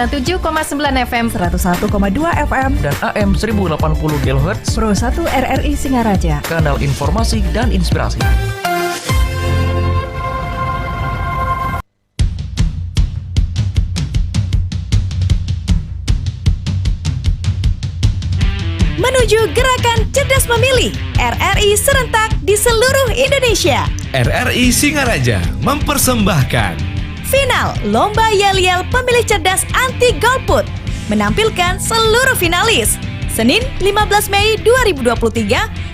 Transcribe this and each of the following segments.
97,9 FM, 101,2 FM, dan AM 1080 kHz. Pro 1 RRI Singaraja, Kanal informasi dan inspirasi. menuju gerakan cerdas memilih RRI serentak di seluruh Indonesia. RRI Singaraja mempersembahkan Final Lomba Yel-Yel Pemilih Cerdas Anti Golput menampilkan seluruh finalis Senin 15 Mei 2023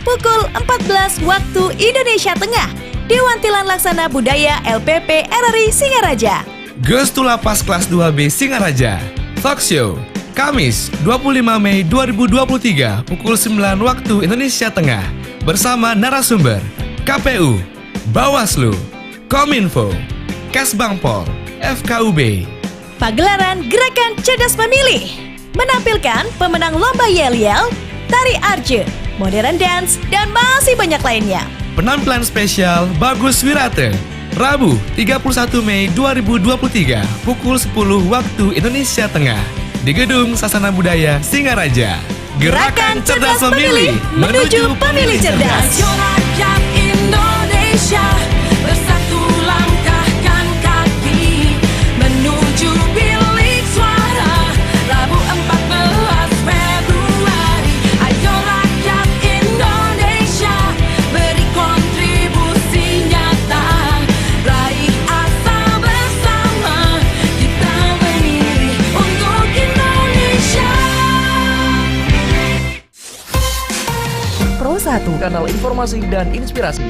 pukul 14 waktu Indonesia Tengah di Wantilan Laksana Budaya LPP RRI Singaraja. Gestulapas kelas 2B Singaraja Talk Show Kamis 25 Mei 2023 pukul 9 waktu Indonesia Tengah bersama narasumber KPU, Bawaslu, Kominfo, Kesbangpol, FKUB. Pagelaran Gerakan Cerdas Memilih menampilkan pemenang Lomba Yel-Yel, Tari Arje, Modern Dance, dan masih banyak lainnya. Penampilan spesial Bagus Wirate Rabu 31 Mei 2023 pukul 10 waktu Indonesia Tengah di Gedung Sasana Budaya Singaraja. Gerakan Cerdas Memilih menuju pemilih cerdas. Rakyat Indonesia bersatu langkahkan kaki menuju bilik suara Rabu 14 Februari. Ayo rakyat Indonesia beri kontribusi nyata, raih asa bersama, kita memilih untuk Indonesia. Pro 1 Kanal informasi dan inspirasi.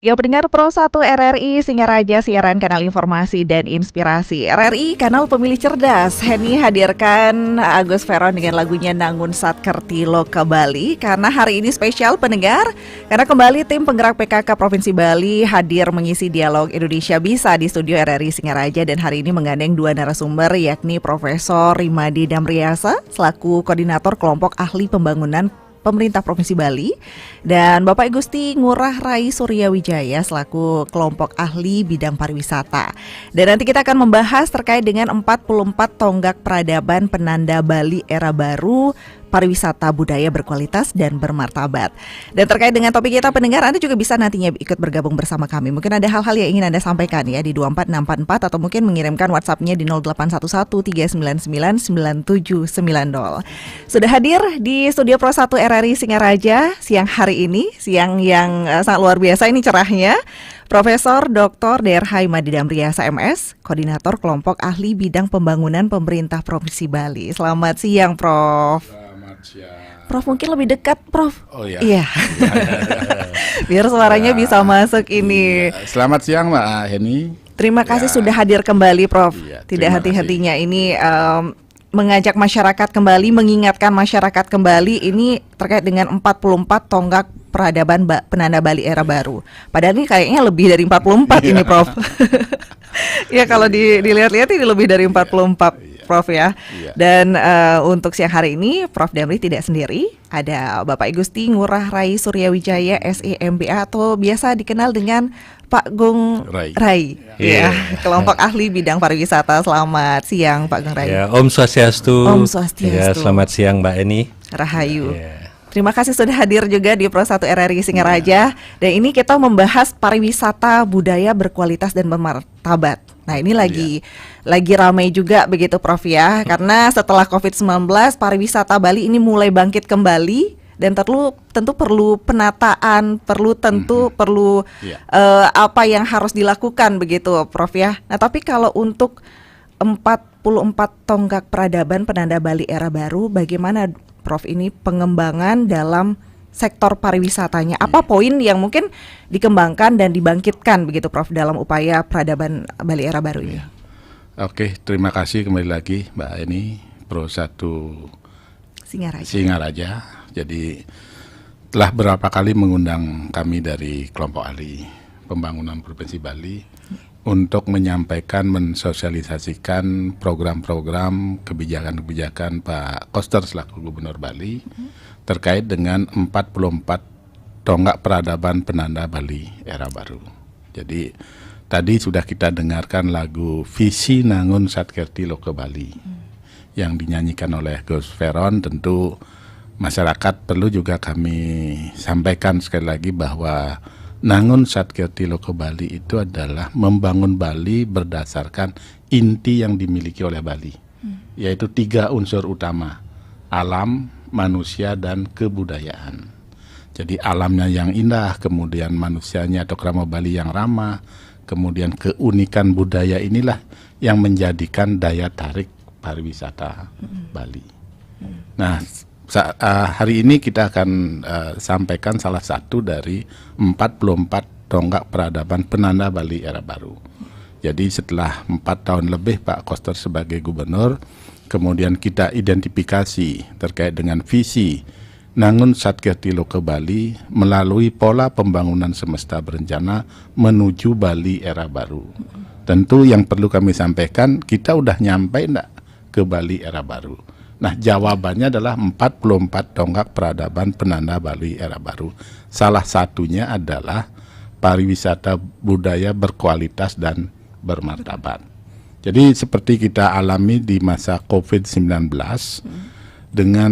Ya, pendengar Pro 1 RRI Singaraja, siaran kanal informasi dan inspirasi. RRI kanal pemilih cerdas. Heni hadirkan Agus Veron dengan lagunya Nangun Satkerti Loka Bali. Karena hari ini spesial pendengar, karena kembali tim penggerak PKK Provinsi Bali hadir mengisi dialog Indonesia Bisa di studio RRI Singaraja. Dan hari ini menggandeng dua narasumber, yakni Profesor Rimadi Damriasa selaku Koordinator Kelompok Ahli Pembangunan Pemerintah Provinsi Bali, dan Bapak Gusti Ngurah Rai Surya Wijaya selaku kelompok ahli bidang pariwisata. Dan nanti kita akan membahas terkait dengan 44 tonggak peradaban penanda Bali era baru pariwisata budaya berkualitas dan bermartabat. Dan terkait dengan topik kita pendengar, Anda juga bisa nantinya ikut bergabung bersama kami. Mungkin ada hal-hal yang ingin Anda sampaikan ya di 24644 atau mungkin mengirimkan WhatsApp-nya di 0811 399 9790. Sudah hadir di studio Pro 1 RRI Singaraja siang hari ini, siang yang sangat luar biasa ini cerahnya. Profesor Dr. Derhai Madidamriasa MS, Koordinator Kelompok Ahli Bidang Pembangunan Pemerintah Provinsi Bali. Selamat siang, Prof. Selamat siang. Prof, mungkin lebih dekat, Prof. Oh iya. Iya. Biar suaranya bisa masuk ini. Iya. Selamat siang, Mbak Heni. Terima kasih Ya. sudah hadir kembali, Prof. Iya, Tidak terima henti-hentinya ini mengajak masyarakat kembali, mengingatkan masyarakat kembali ini terkait dengan 44 tonggak peradaban penanda Bali era baru. Padahal ini kayaknya lebih dari 44 ini, Prof. Ya kalau dilihat-lihat ini lebih dari 44, Prof ya. Iya. Dan untuk siang hari ini Prof Damri tidak sendiri. Ada Bapak Igusti Ngurah Rai Suryawijaya SEMBA atau biasa dikenal dengan Pak Gung Rai. Ya, kelompok ahli bidang pariwisata. Selamat siang Pak Gung Rai. Ya, Om Swastiastu. Om Swastiastu. Ya, selamat siang Mbak Eni. Rahayu. Ya. Terima kasih sudah hadir juga di Pro 1 RRI Singaraja. Dan ini kita membahas pariwisata budaya berkualitas dan bermartabat. Nah ini lagi ramai juga begitu Prof ya. Karena setelah COVID-19 pariwisata Bali ini mulai bangkit kembali. Dan tentu perlu penataan, perlu apa yang harus dilakukan begitu Prof ya. Nah tapi kalau untuk 44 tonggak peradaban penanda Bali era baru, bagaimana Prof ini pengembangan dalam sektor pariwisatanya? Apa poin yang mungkin dikembangkan dan dibangkitkan begitu Prof dalam upaya peradaban Bali era baru ini? Oke, terima kasih kembali lagi Mbak Eni, Pro 1 Singaraja. Jadi telah berapa kali mengundang kami dari kelompok ahli pembangunan Provinsi Bali untuk menyampaikan, mensosialisasikan program-program kebijakan-kebijakan Pak Koster selaku Gubernur Bali terkait dengan 44 tonggak peradaban penanda Bali era baru. Jadi tadi sudah kita dengarkan lagu Visi Nangun Satkerti Loke Bali yang dinyanyikan oleh Gus Veron. Tentu masyarakat perlu juga kami sampaikan sekali lagi bahwa Nangun Satkerti Loke Bali itu adalah membangun Bali berdasarkan inti yang dimiliki oleh Bali, yaitu 3 unsur utama: alam, manusia, dan kebudayaan. Jadi alamnya yang indah, kemudian manusianya atau krama Bali yang ramah, kemudian keunikan budaya inilah yang menjadikan daya tarik pariwisata Bali. Nah, hari ini kita akan sampaikan salah satu dari 44 tonggak peradaban penanda Bali era baru. Jadi setelah 4 tahun lebih Pak Koster sebagai gubernur, kemudian kita identifikasi terkait dengan visi Nangun Satkerti Loke Bali melalui pola pembangunan semesta berencana menuju Bali era baru. Tentu yang perlu kami sampaikan, kita udah nyampe enggak ke Bali era baru? Nah, jawabannya adalah 44 tonggak peradaban penanda Bali era baru. Salah satunya adalah pariwisata budaya berkualitas dan bermartabat. Jadi seperti kita alami di masa COVID-19 dengan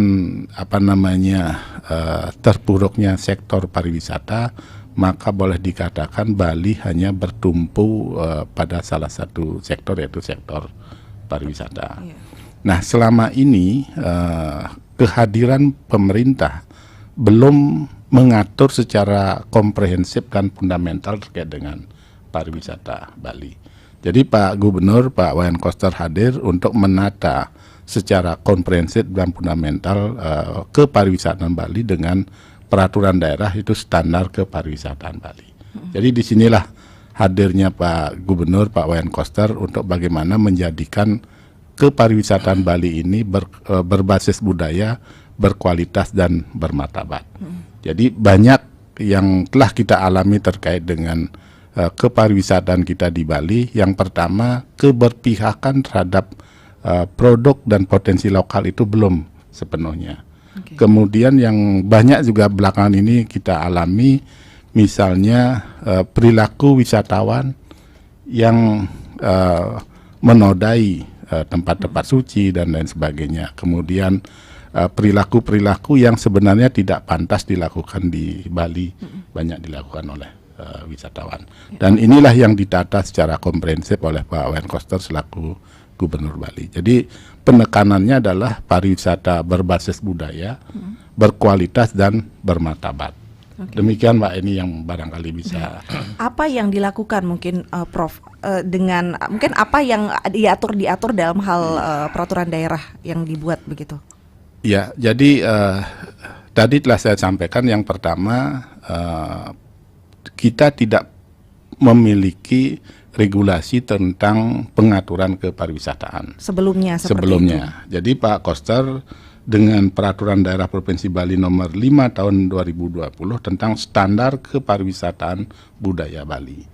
terpuruknya sektor pariwisata, maka boleh dikatakan Bali hanya bertumpu pada salah satu sektor, yaitu sektor pariwisata. Nah, selama ini kehadiran pemerintah belum mengatur secara komprehensif dan fundamental terkait dengan pariwisata Bali. Jadi Pak Gubernur, Pak Wayan Koster hadir untuk menata secara komprehensif dan fundamental kepariwisataan Bali dengan peraturan daerah itu standar kepariwisataan Bali. Jadi disinilah hadirnya Pak Gubernur, Pak Wayan Koster untuk bagaimana menjadikan kepariwisataan Bali ini berbasis budaya, berkualitas dan bermartabat. Jadi banyak yang telah kita alami terkait dengan kepariwisataan kita di Bali. Yang pertama, keberpihakan terhadap produk dan potensi lokal itu belum sepenuhnya. Kemudian yang banyak juga belakangan ini kita alami, misalnya perilaku wisatawan yang menodai tempat-tempat suci dan lain sebagainya. Kemudian perilaku-perilaku yang sebenarnya tidak pantas dilakukan di Bali, banyak dilakukan oleh wisatawan. Dan inilah yang ditata secara komprehensif oleh Pak Wayan Koster selaku Gubernur Bali. Jadi penekanannya adalah pariwisata berbasis budaya, berkualitas dan bermartabat. Demikian Mbak Eni yang barangkali bisa. Apa yang dilakukan mungkin Prof dengan mungkin apa yang diatur dalam hal peraturan daerah yang dibuat begitu? Ya, jadi tadi telah saya sampaikan yang pertama kita tidak memiliki regulasi tentang pengaturan kepariwisataan. Sebelumnya. Jadi Pak Koster dengan Peraturan Daerah Provinsi Bali Nomor 5 Tahun 2020 tentang standar kepariwisataan budaya Bali.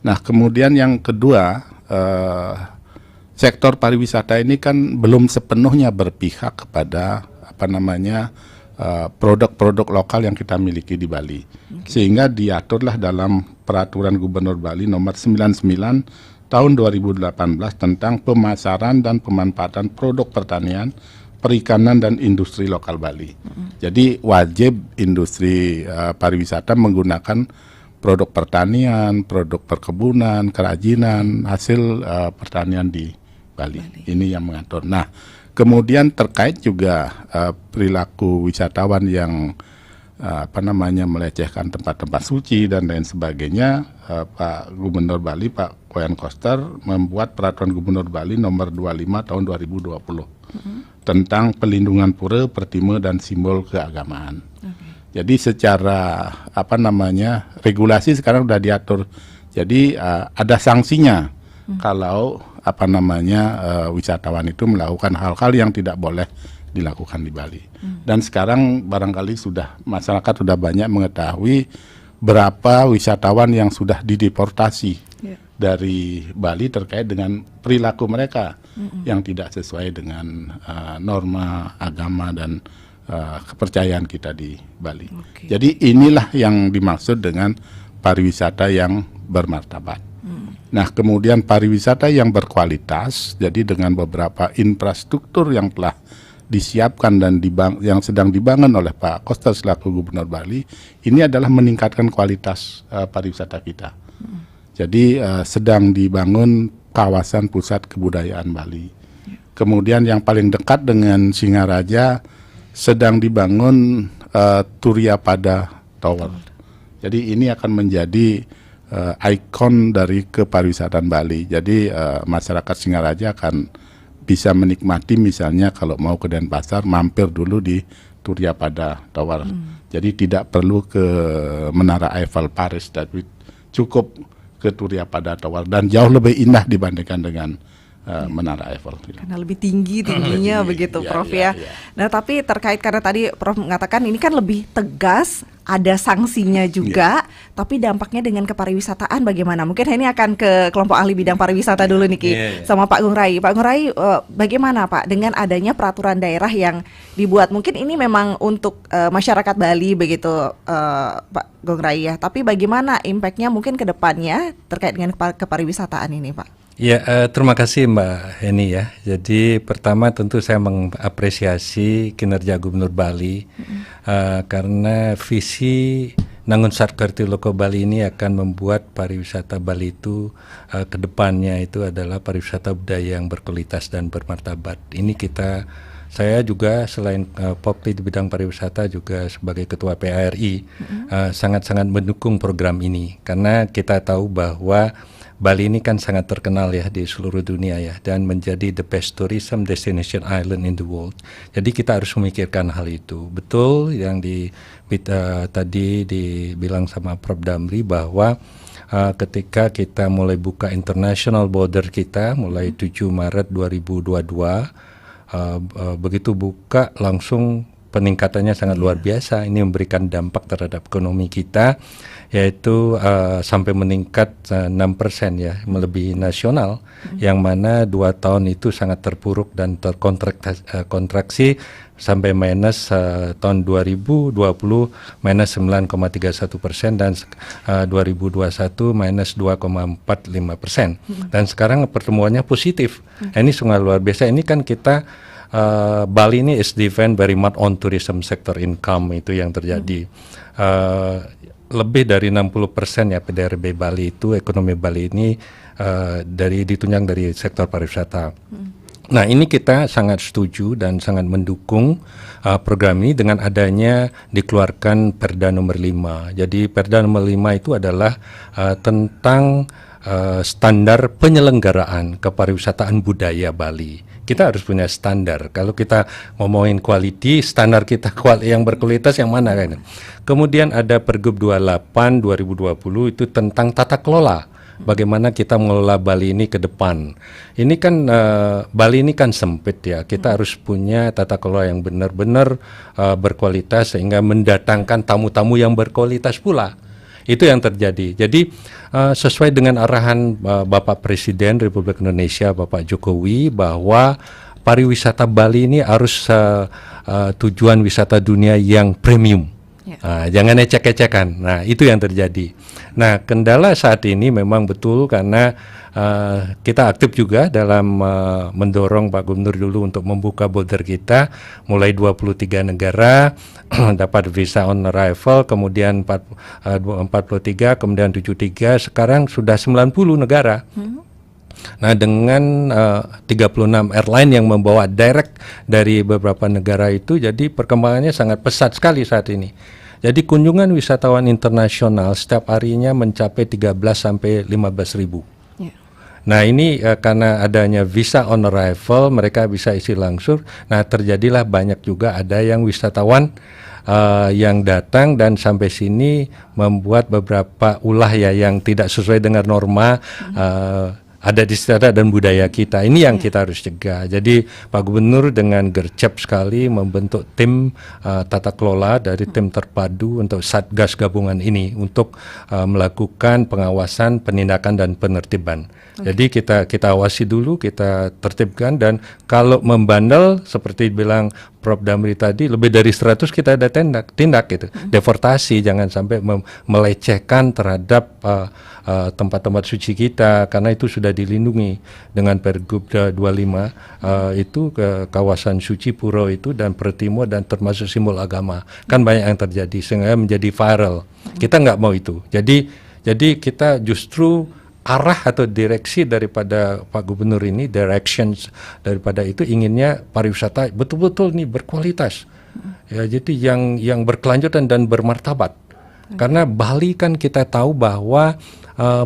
Nah, kemudian yang kedua, sektor pariwisata ini kan belum sepenuhnya berpihak kepada produk-produk lokal yang kita miliki di Bali. Sehingga diaturlah dalam Peraturan Gubernur Bali Nomor 99 Tahun 2018 tentang pemasaran dan pemanfaatan produk pertanian, perikanan dan industri lokal Bali. Jadi wajib industri pariwisata menggunakan produk pertanian, produk perkebunan, kerajinan, hasil pertanian di Bali. Ini yang mengatur. Nah, kemudian terkait juga perilaku wisatawan yang melecehkan tempat-tempat suci dan lain sebagainya, Pak Gubernur Bali, Pak Wayan Koster membuat Peraturan Gubernur Bali Nomor 25 Tahun 2020 tentang pelindungan pura, pertima dan simbol keagamaan. Jadi secara regulasi sekarang sudah diatur. Jadi ada sanksinya kalau wisatawan itu melakukan hal-hal yang tidak boleh dilakukan di Bali. Dan sekarang barangkali masyarakat sudah banyak mengetahui berapa wisatawan yang sudah dideportasi dari Bali terkait dengan perilaku mereka yang tidak sesuai dengan norma agama dan kepercayaan kita di Bali. Jadi inilah yang dimaksud dengan pariwisata yang bermartabat. Nah, kemudian pariwisata yang berkualitas, jadi dengan beberapa infrastruktur yang telah disiapkan dan yang sedang dibangun oleh Pak Koster selaku Gubernur Bali, ini adalah meningkatkan kualitas pariwisata kita. Jadi sedang dibangun kawasan pusat kebudayaan Bali. Kemudian yang paling dekat dengan Singaraja sedang dibangun Turiapada Tower. Jadi ini akan menjadi ikon dari kepariwisataan Bali. Jadi masyarakat Singaraja akan bisa menikmati misalnya kalau mau ke Denpasar mampir dulu di Turiapada Tower. Jadi tidak perlu ke Menara Eiffel Paris, tapi cukup ke Turiapada Tower dan jauh lebih indah dibandingkan dengan Menara Eiffel. Karena lebih tingginya begitu Prof ya. Nah, tapi terkait karena tadi Prof mengatakan ini kan lebih tegas, ada sanksinya juga, tapi dampaknya dengan kepariwisataan bagaimana? Mungkin ini akan ke kelompok ahli bidang pariwisata dulu nih sama Pak Gung Rai. Pak Gung Rai, bagaimana Pak dengan adanya peraturan daerah yang dibuat? Mungkin ini memang untuk masyarakat Bali begitu Pak Gung Rai ya, tapi bagaimana impactnya mungkin ke depannya terkait dengan kepariwisataan ini Pak? Ya, terima kasih Mbak Heni ya. Jadi pertama tentu saya mengapresiasi kinerja Gubernur Bali karena visi Nangun Sarkarti Loko Bali ini akan membuat pariwisata Bali itu ke depannya itu adalah pariwisata budaya yang berkualitas dan bermartabat. Ini saya juga selain Popli di bidang pariwisata juga sebagai Ketua PARI sangat-sangat mendukung program ini karena kita tahu bahwa Bali ini kan sangat terkenal ya di seluruh dunia ya dan menjadi the best tourism destination island in the world. Jadi kita harus memikirkan hal itu. Betul yang tadi dibilang sama Prof Damri bahwa ketika kita mulai buka international border kita mulai 7 Maret 2022 begitu buka langsung peningkatannya sangat luar biasa. Ini memberikan dampak terhadap ekonomi kita yaitu sampai meningkat 6% ya, melebihi nasional yang mana 2 tahun itu sangat terpuruk dan terkontraksi sampai minus tahun 2020 minus 9,31% dan 2021 minus 2,45%. Dan sekarang pertumbuhannya positif. Ini sangat luar biasa. Ini kan kita Bali ini is depend very much on tourism sector income, itu yang terjadi. Lebih dari 60% ya PDRB Bali itu, ekonomi Bali ini ditunjang dari sektor pariwisata. Nah, ini kita sangat setuju dan sangat mendukung program ini dengan adanya dikeluarkan Perda nomor 5. Jadi Perda nomor 5 itu adalah tentang standar penyelenggaraan kepariwisataan budaya Bali. Kita harus punya standar. Kalau kita ngomongin quality, standar kita yang berkualitas yang mana kan? Kemudian ada Pergub 28 2020 itu tentang tata kelola. Bagaimana kita mengelola Bali ini ke depan. Ini kan Bali ini kan sempit ya. Kita harus punya tata kelola yang benar-benar berkualitas sehingga mendatangkan tamu-tamu yang berkualitas pula. Itu yang terjadi. Jadi sesuai dengan arahan Bapak Presiden Republik Indonesia, Bapak Jokowi, bahwa pariwisata Bali ini harus tujuan wisata dunia yang premium. Jangan ecek-ecekan. Nah, itu yang terjadi. Nah, kendala saat ini memang betul karena kita aktif juga dalam mendorong Pak Gubernur dulu untuk membuka border kita, mulai 23 negara dapat visa on arrival, kemudian 43, kemudian 73, sekarang sudah 90 negara. Nah, dengan 36 airline yang membawa direct dari beberapa negara itu, jadi perkembangannya sangat pesat sekali saat ini. Jadi kunjungan wisatawan internasional setiap harinya mencapai 13 sampai 15 ribu. Nah, ini karena adanya visa on arrival, mereka bisa isi langsung. Nah, terjadilah banyak juga ada yang wisatawan yang datang dan sampai sini membuat beberapa ulah ya yang tidak sesuai dengan norma ada di sejarah dan budaya kita. Ini yang kita harus cegah. Jadi Pak Gubernur dengan gercep sekali membentuk tim tata kelola dari tim terpadu untuk Satgas gabungan ini untuk melakukan pengawasan, penindakan dan penertiban. Jadi kita awasi dulu, kita tertibkan, dan kalau membandel seperti bilang Prof. Damri tadi, lebih dari 100 kita ada tindak gitu. Deportasi, jangan sampai melecehkan terhadap tempat-tempat suci kita, karena itu sudah dilindungi dengan Pergub 25 itu kawasan suci pura itu dan Pertimo dan termasuk simbol agama. Kan banyak yang terjadi sehingga menjadi viral. Kita nggak mau itu. Jadi kita justru arah atau direksi daripada Pak Gubernur ini, directions daripada itu inginnya pariwisata betul-betul nih berkualitas. Ya, jadi yang berkelanjutan dan bermartabat. Karena Bali kan kita tahu bahwa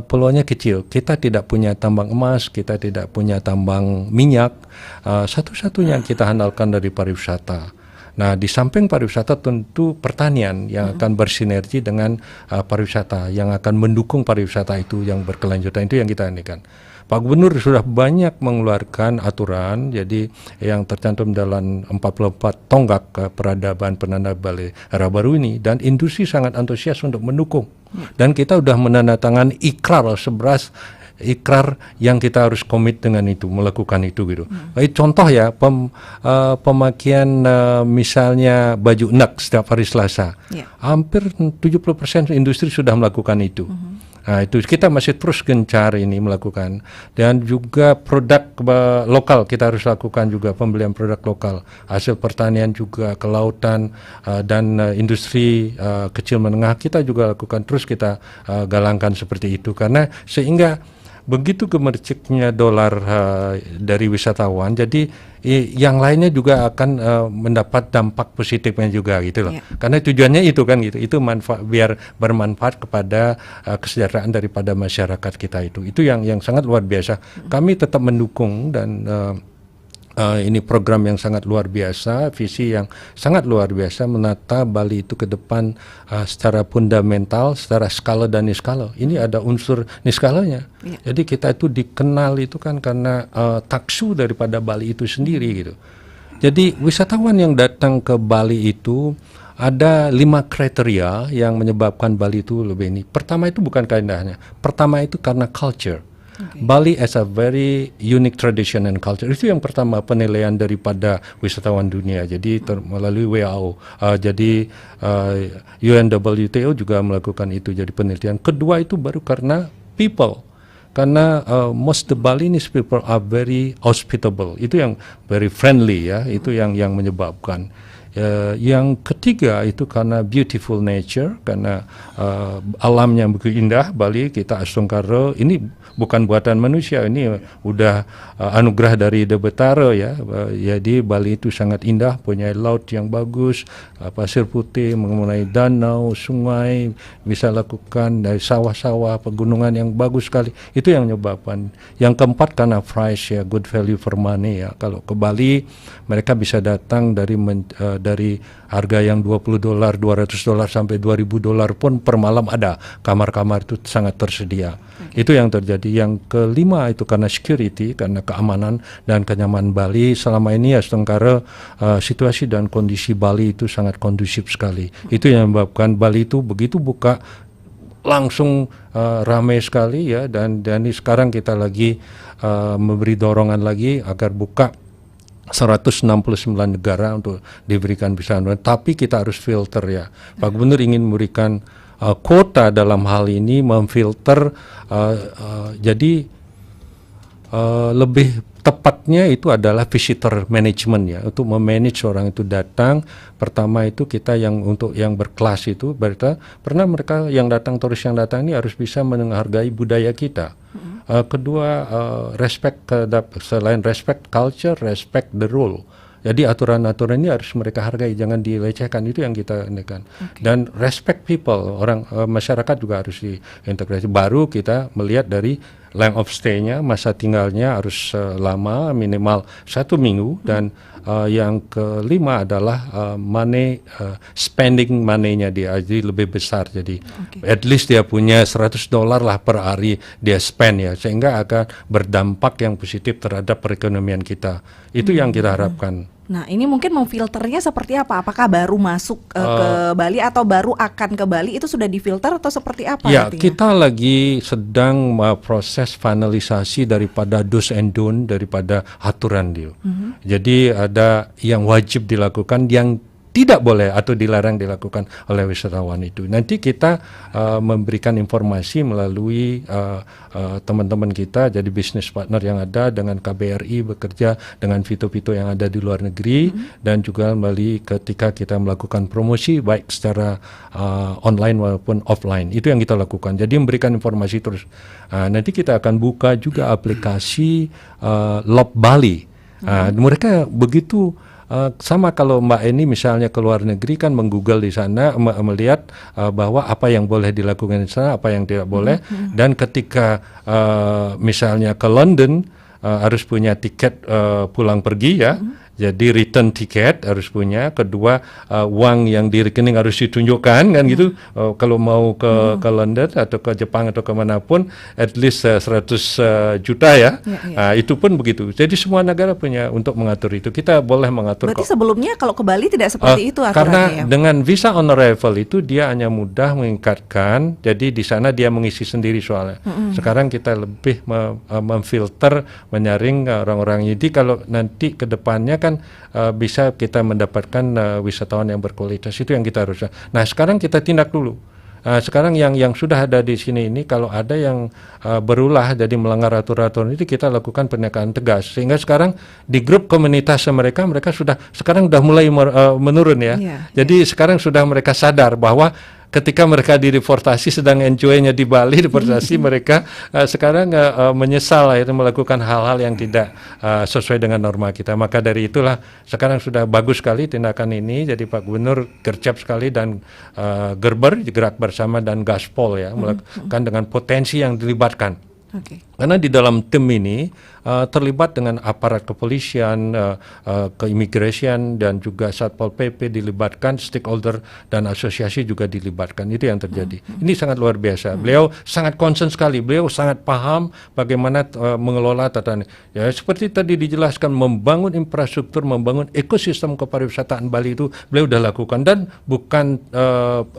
pulaunya kecil, kita tidak punya tambang emas, kita tidak punya tambang minyak, satu-satunya yang kita andalkan dari pariwisata. Nah, di samping pariwisata tentu pertanian yang akan bersinergi dengan pariwisata, yang akan mendukung pariwisata itu yang berkelanjutan, itu yang kita andalkan. Pak Gubernur sudah banyak mengeluarkan aturan, jadi yang tercantum dalam 44 tonggak peradaban penanda Bali era baru ini, dan industri sangat antusias untuk mendukung. Dan kita sudah menandatangani ikrar 11 ikrar yang kita harus komit dengan itu, melakukan itu gitu. Contoh ya, pemakaian misalnya baju enak setiap hari Selasa, hampir 70% industri sudah melakukan itu. Nah, itu kita masih terus gencar ini melakukan, dan juga produk lokal kita harus lakukan juga, pembelian produk lokal, hasil pertanian juga, kelautan dan industri kecil menengah kita juga lakukan, terus kita galangkan seperti itu, karena sehingga begitu gemerciknya dolar dari wisatawan, jadi yang lainnya juga akan mendapat dampak positifnya juga gitu loh. Karena tujuannya itu kan gitu, itu biar bermanfaat kepada kesejahteraan daripada masyarakat kita itu. Itu yang sangat luar biasa. Kami tetap mendukung, dan ini program yang sangat luar biasa, visi yang sangat luar biasa menata Bali itu ke depan secara fundamental, secara skala dan niskala. Ini ada unsur niskalanya. Jadi kita itu dikenal itu kan karena taksu daripada Bali itu sendiri gitu. Jadi wisatawan yang datang ke Bali itu ada 5 kriteria yang menyebabkan Bali itu lebih ini. Pertama itu bukan keindahannya. Pertama itu karena culture. Bali as a very unique tradition and culture. Itu yang pertama penilaian daripada wisatawan dunia. Jadi melalui WHO. Jadi UNWTO juga melakukan itu jadi penelitian. Kedua itu baru karena people. karena most the Balinese people are very hospitable. Itu yang very friendly ya, itu yang menyebabkan. Yang ketiga itu karena beautiful nature, karena alamnya begitu indah. Bali kita Astungkara ini bukan buatan manusia, ini udah anugerah dari The Betara ya. Jadi Bali itu sangat indah, punya laut yang bagus, pasir putih, mengenai danau, sungai, bisa lakukan dari sawah-sawah, pegunungan yang bagus sekali. Itu yang menyebabkan. Yang keempat karena price ya, good value for money ya. Kalau ke Bali mereka bisa datang dari harga yang $20, $200 sampai $2,000 pun per malam ada. Kamar-kamar itu sangat tersedia. Itu yang terjadi. Yang kelima itu karena security, karena keamanan dan kenyamanan Bali. Selama ini Astungkara situasi dan kondisi Bali itu sangat kondusif sekali. Itu yang menyebabkan Bali itu begitu buka langsung ramai sekali ya, dan ini sekarang kita lagi memberi dorongan lagi agar buka 169 negara untuk diberikan visa, tapi kita harus filter ya. Pak Gubernur ingin memberikan kuota dalam hal ini, memfilter, jadi lebih tepatnya itu adalah visitor management ya, untuk memanage orang itu datang. Pertama itu kita yang untuk yang berkelas itu pernah mereka yang datang, turis yang datang ini harus bisa menghargai budaya kita. Kedua, respect, selain respect culture, respect the rule. Jadi aturan-aturan ini harus mereka hargai, jangan dilecehkan. Itu yang kita inginkan. Dan respect people, masyarakat juga harus diintegrasi. Baru kita melihat dari length of stay-nya, masa tinggalnya harus lama, minimal 1 minggu. Dan yang kelima adalah spending money-nya dia jadi lebih besar. Jadi at least dia punya $100 lah per hari dia spend ya, sehingga akan berdampak yang positif terhadap perekonomian kita. Itu yang kita harapkan. Nah, ini mungkin memfilternya seperti apa? Apakah baru masuk ke Bali atau baru akan ke Bali itu sudah difilter atau seperti apa? Ya, artinya? kita lagi sedang proses finalisasi daripada do's and don't, daripada aturan dia. Jadi ada yang wajib dilakukan, yang tidak boleh atau dilarang dilakukan oleh wisatawan itu. Nanti kita memberikan informasi melalui teman-teman kita, jadi bisnis partner yang ada dengan KBRI, bekerja dengan Vito-Vito yang ada di luar negeri, dan juga melalui ketika kita melakukan promosi baik secara online maupun offline. Itu yang kita lakukan. Jadi memberikan informasi terus. Nanti kita akan buka juga aplikasi Lob Bali. Mereka begitu sama kalau Mbak Eni misalnya ke luar negeri kan menggoogle di sana, melihat bahwa apa yang boleh dilakukan di sana, apa yang tidak boleh. Dan ketika misalnya ke London harus punya tiket pulang pergi ya. Jadi return tiket harus punya. Kedua, uang yang di rekening harus ditunjukkan kan gitu. Kalau mau ke London atau ke Jepang atau kemanapun, at least 100 juta ya. Itu pun begitu. Jadi semua negara punya untuk mengatur itu. Kita boleh mengatur. Berarti sebelumnya kalau ke Bali tidak seperti itu aturannya karena ya? Dengan visa on arrival itu dia hanya mudah mengikatkan. Jadi di sana dia mengisi sendiri soalnya. Sekarang kita lebih memfilter, menyaring orang-orang. Jadi kalau nanti ke depannya kan bisa kita mendapatkan wisatawan yang berkualitas. Itu yang kita harus. Nah, sekarang kita tindak dulu. Sekarang yang sudah ada di sini ini, kalau ada yang berulah jadi melanggar aturan itu, kita lakukan penindakan tegas. Sehingga sekarang di grup komunitas mereka sekarang sudah mulai menurun ya. Jadi sekarang sudah mereka sadar bahwa ketika mereka dideportasi sedang enjoy-nya di Bali, deportasi mereka sekarang menyesal akhirnya melakukan hal-hal yang tidak sesuai dengan norma kita. Maka dari itulah sekarang sudah bagus sekali tindakan ini. Jadi Pak Gubernur gercep sekali dan gerak bersama dan gaspol ya, melakukan dengan potensi yang dilibatkan. Karena di dalam tim ini terlibat dengan aparat kepolisian, keimigrasian, dan juga Satpol PP dilibatkan, stakeholder dan asosiasi juga dilibatkan. Itu yang terjadi. Ini sangat luar biasa. Beliau sangat concern sekali. Beliau sangat paham bagaimana mengelola tata. Ya, seperti tadi dijelaskan, membangun infrastruktur, membangun ekosistem kepariwisataan Bali itu beliau sudah lakukan, dan bukan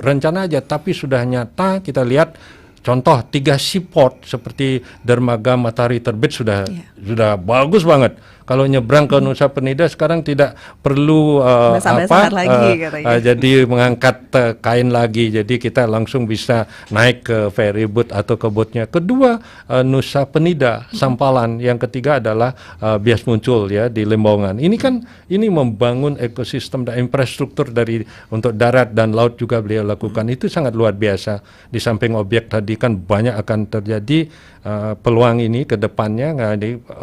rencana aja, tapi sudah nyata. Kita lihat contoh 3 seaport seperti dermaga Matahari Terbit sudah bagus banget. Kalau nyebrang ke Nusa Penida sekarang tidak perlu Basah-basahan lagi katanya. jadi mengangkat kain lagi. Jadi kita langsung bisa naik ke ferry boat atau ke boatnya. Kedua, Nusa Penida, Sampalan. Yang ketiga adalah Bias Muncul ya di Lembongan. Ini membangun ekosistem dan infrastruktur untuk darat dan laut juga beliau lakukan. Itu sangat luar biasa. Di samping objek tadi kan banyak akan terjadi peluang ini ke depannya.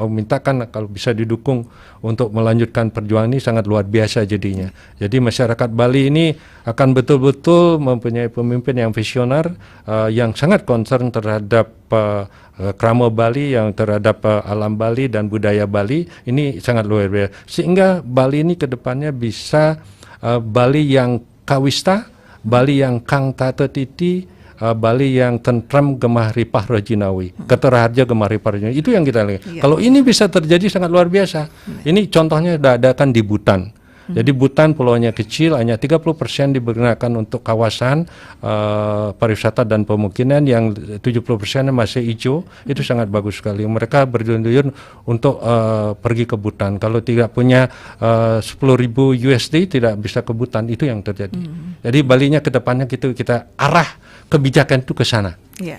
Mintakan kalau bisa didukung untuk melanjutkan perjuangan ini sangat luar biasa jadinya. Jadi masyarakat Bali ini akan betul-betul mempunyai pemimpin yang visioner, yang sangat concern terhadap krama Bali, yang terhadap alam Bali dan budaya Bali. Ini sangat luar biasa. Sehingga Bali ini ke depannya bisa Bali yang kawista, Bali yang kang tata titi, Bali yang tentram gemah ripah rajinawi, Keterharja gemah ripah rajinawi. Itu yang kita lihat. Kalau ini bisa terjadi sangat luar biasa. Ini contohnya sudah ada kan di Butan. Jadi Butan pulaunya kecil, hanya 30% digunakan untuk kawasan pariwisata dan pemukiman, yang 70% masih hijau. Itu sangat bagus sekali. Mereka berduyun-duyun untuk pergi ke Butan. Kalau tidak punya 10.000 USD tidak bisa ke Butan. Itu yang terjadi. Jadi Balinya ke depannya kita arah kebijakan itu ke sana.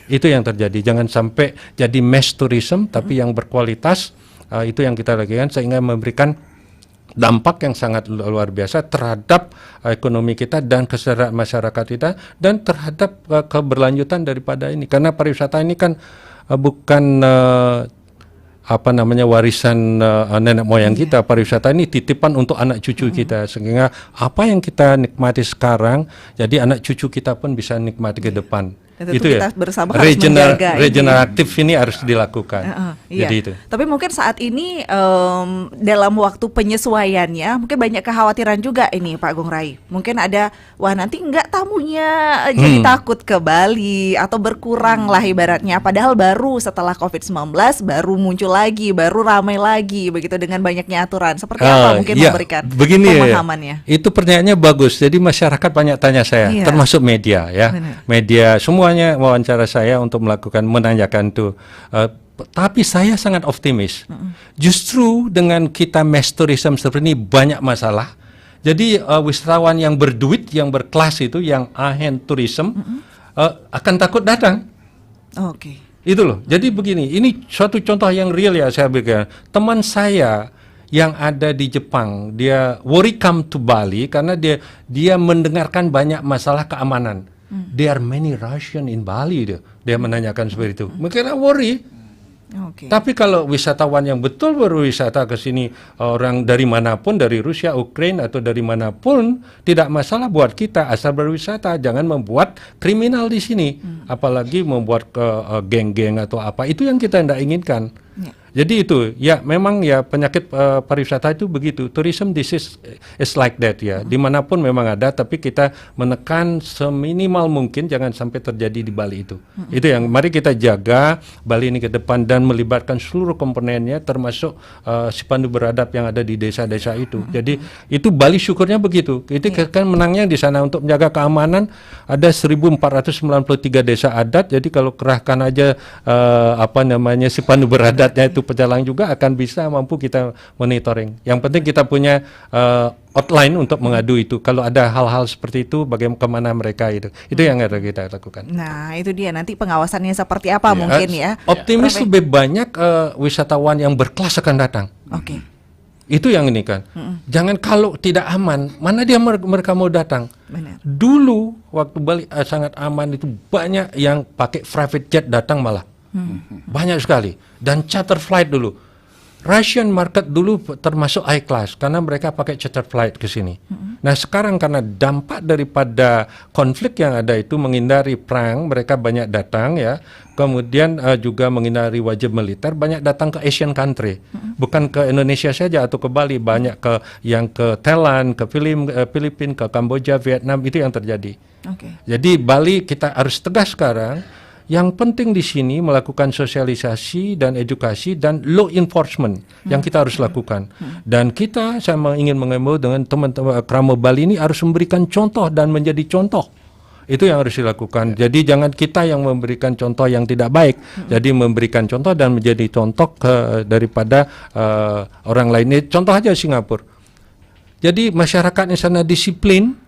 Itu yang terjadi. Jangan sampai jadi mass tourism, tapi yang berkualitas. Itu yang kita lakukan sehingga memberikan dampak yang sangat luar biasa terhadap ekonomi kita dan kesejahteraan masyarakat kita, dan terhadap keberlanjutan daripada ini. Karena pariwisata ini kan bukan warisan nenek moyang kita. Pariwisata ini titipan untuk anak cucu kita, sehingga apa yang kita nikmati sekarang, jadi anak cucu kita pun bisa nikmati ke depan. Dan tentu itu kita ya, bersama harus menjaga regeneratif ini harus dilakukan. Iya. Jadi itu. Tapi mungkin saat ini dalam waktu penyesuaiannya mungkin banyak kekhawatiran juga ini Pak Agung Rai. Mungkin ada, wah nanti enggak tamunya jadi takut ke Bali atau berkurang lah ibaratnya. Padahal baru setelah COVID-19 baru muncul lagi, baru ramai lagi begitu dengan banyaknya aturan. Seperti apa mungkin memberikan pemahamannya? Ya. Itu pertanyaannya bagus. Jadi masyarakat banyak tanya saya, termasuk media ya. Benar. Media semuanya wawancara saya untuk menanyakan itu. Tapi saya sangat optimis. Justru dengan kita mass tourism seperti ini banyak masalah. Jadi wisatawan yang berduit, yang berkelas itu, yang ahen tourism akan takut datang. Oke. Itu loh. Jadi begini, ini suatu contoh yang real ya saya berikan. Teman saya yang ada di Jepang, dia worry come to Bali karena dia mendengarkan banyak masalah keamanan. There are many Russian in Bali. Dia menanyakan seperti itu. Mungkin worry. Tapi kalau wisatawan yang betul berwisata ke sini, orang dari manapun, dari Rusia, Ukraina atau dari manapun, tidak masalah buat kita asal berwisata. Jangan membuat kriminal di sini, apalagi membuat geng-geng atau apa. Itu yang kita tidak inginkan. Jadi itu ya memang ya penyakit pariwisata itu begitu. Tourism disease is like that ya. Dimanapun memang ada, tapi kita menekan seminimal mungkin jangan sampai terjadi di Bali itu. Itu yang mari kita jaga Bali ini ke depan dan melibatkan seluruh komponennya, termasuk sipandu beradab yang ada di desa-desa itu. Jadi itu Bali syukurnya begitu. Itu kan menangnya di sana untuk menjaga keamanan. Ada 1.493 desa adat. Jadi kalau kerahkan aja sipandu beradatnya itu pecalang juga akan bisa mampu kita monitoring. Yang penting kita punya hotline untuk mengadu itu. Kalau ada hal-hal seperti itu, bagaimana kemana mereka itu. Itu yang harus kita lakukan. Nah, itu dia nanti pengawasannya seperti apa mungkin ya. Optimis lebih banyak wisatawan yang berkelas akan datang. Oke. Itu yang ini kan. Jangan kalau tidak aman, mana dia mereka mau datang. Benar. Dulu waktu Bali sangat aman itu banyak yang pakai private jet datang malah. Banyak sekali. Dan charter flight dulu. Russian market dulu termasuk high class karena mereka pakai charter flight ke sini. Nah sekarang karena dampak daripada konflik yang ada itu menghindari perang, mereka banyak datang ya. Kemudian juga menghindari wajib militer, banyak datang ke Asian country. Bukan ke Indonesia saja atau ke Bali, banyak yang ke Thailand, ke Filipina, ke Kamboja, Vietnam, itu yang terjadi. Jadi Bali kita harus tegas sekarang. Yang penting di sini melakukan sosialisasi dan edukasi dan law enforcement yang kita harus lakukan. Dan saya ingin mengimbau dengan teman-teman krama Bali ini harus memberikan contoh dan menjadi contoh. Itu yang harus dilakukan. Jadi jangan kita yang memberikan contoh yang tidak baik. Jadi memberikan contoh dan menjadi contoh daripada orang lain. Contoh aja Singapura. Jadi masyarakat di sana disiplin.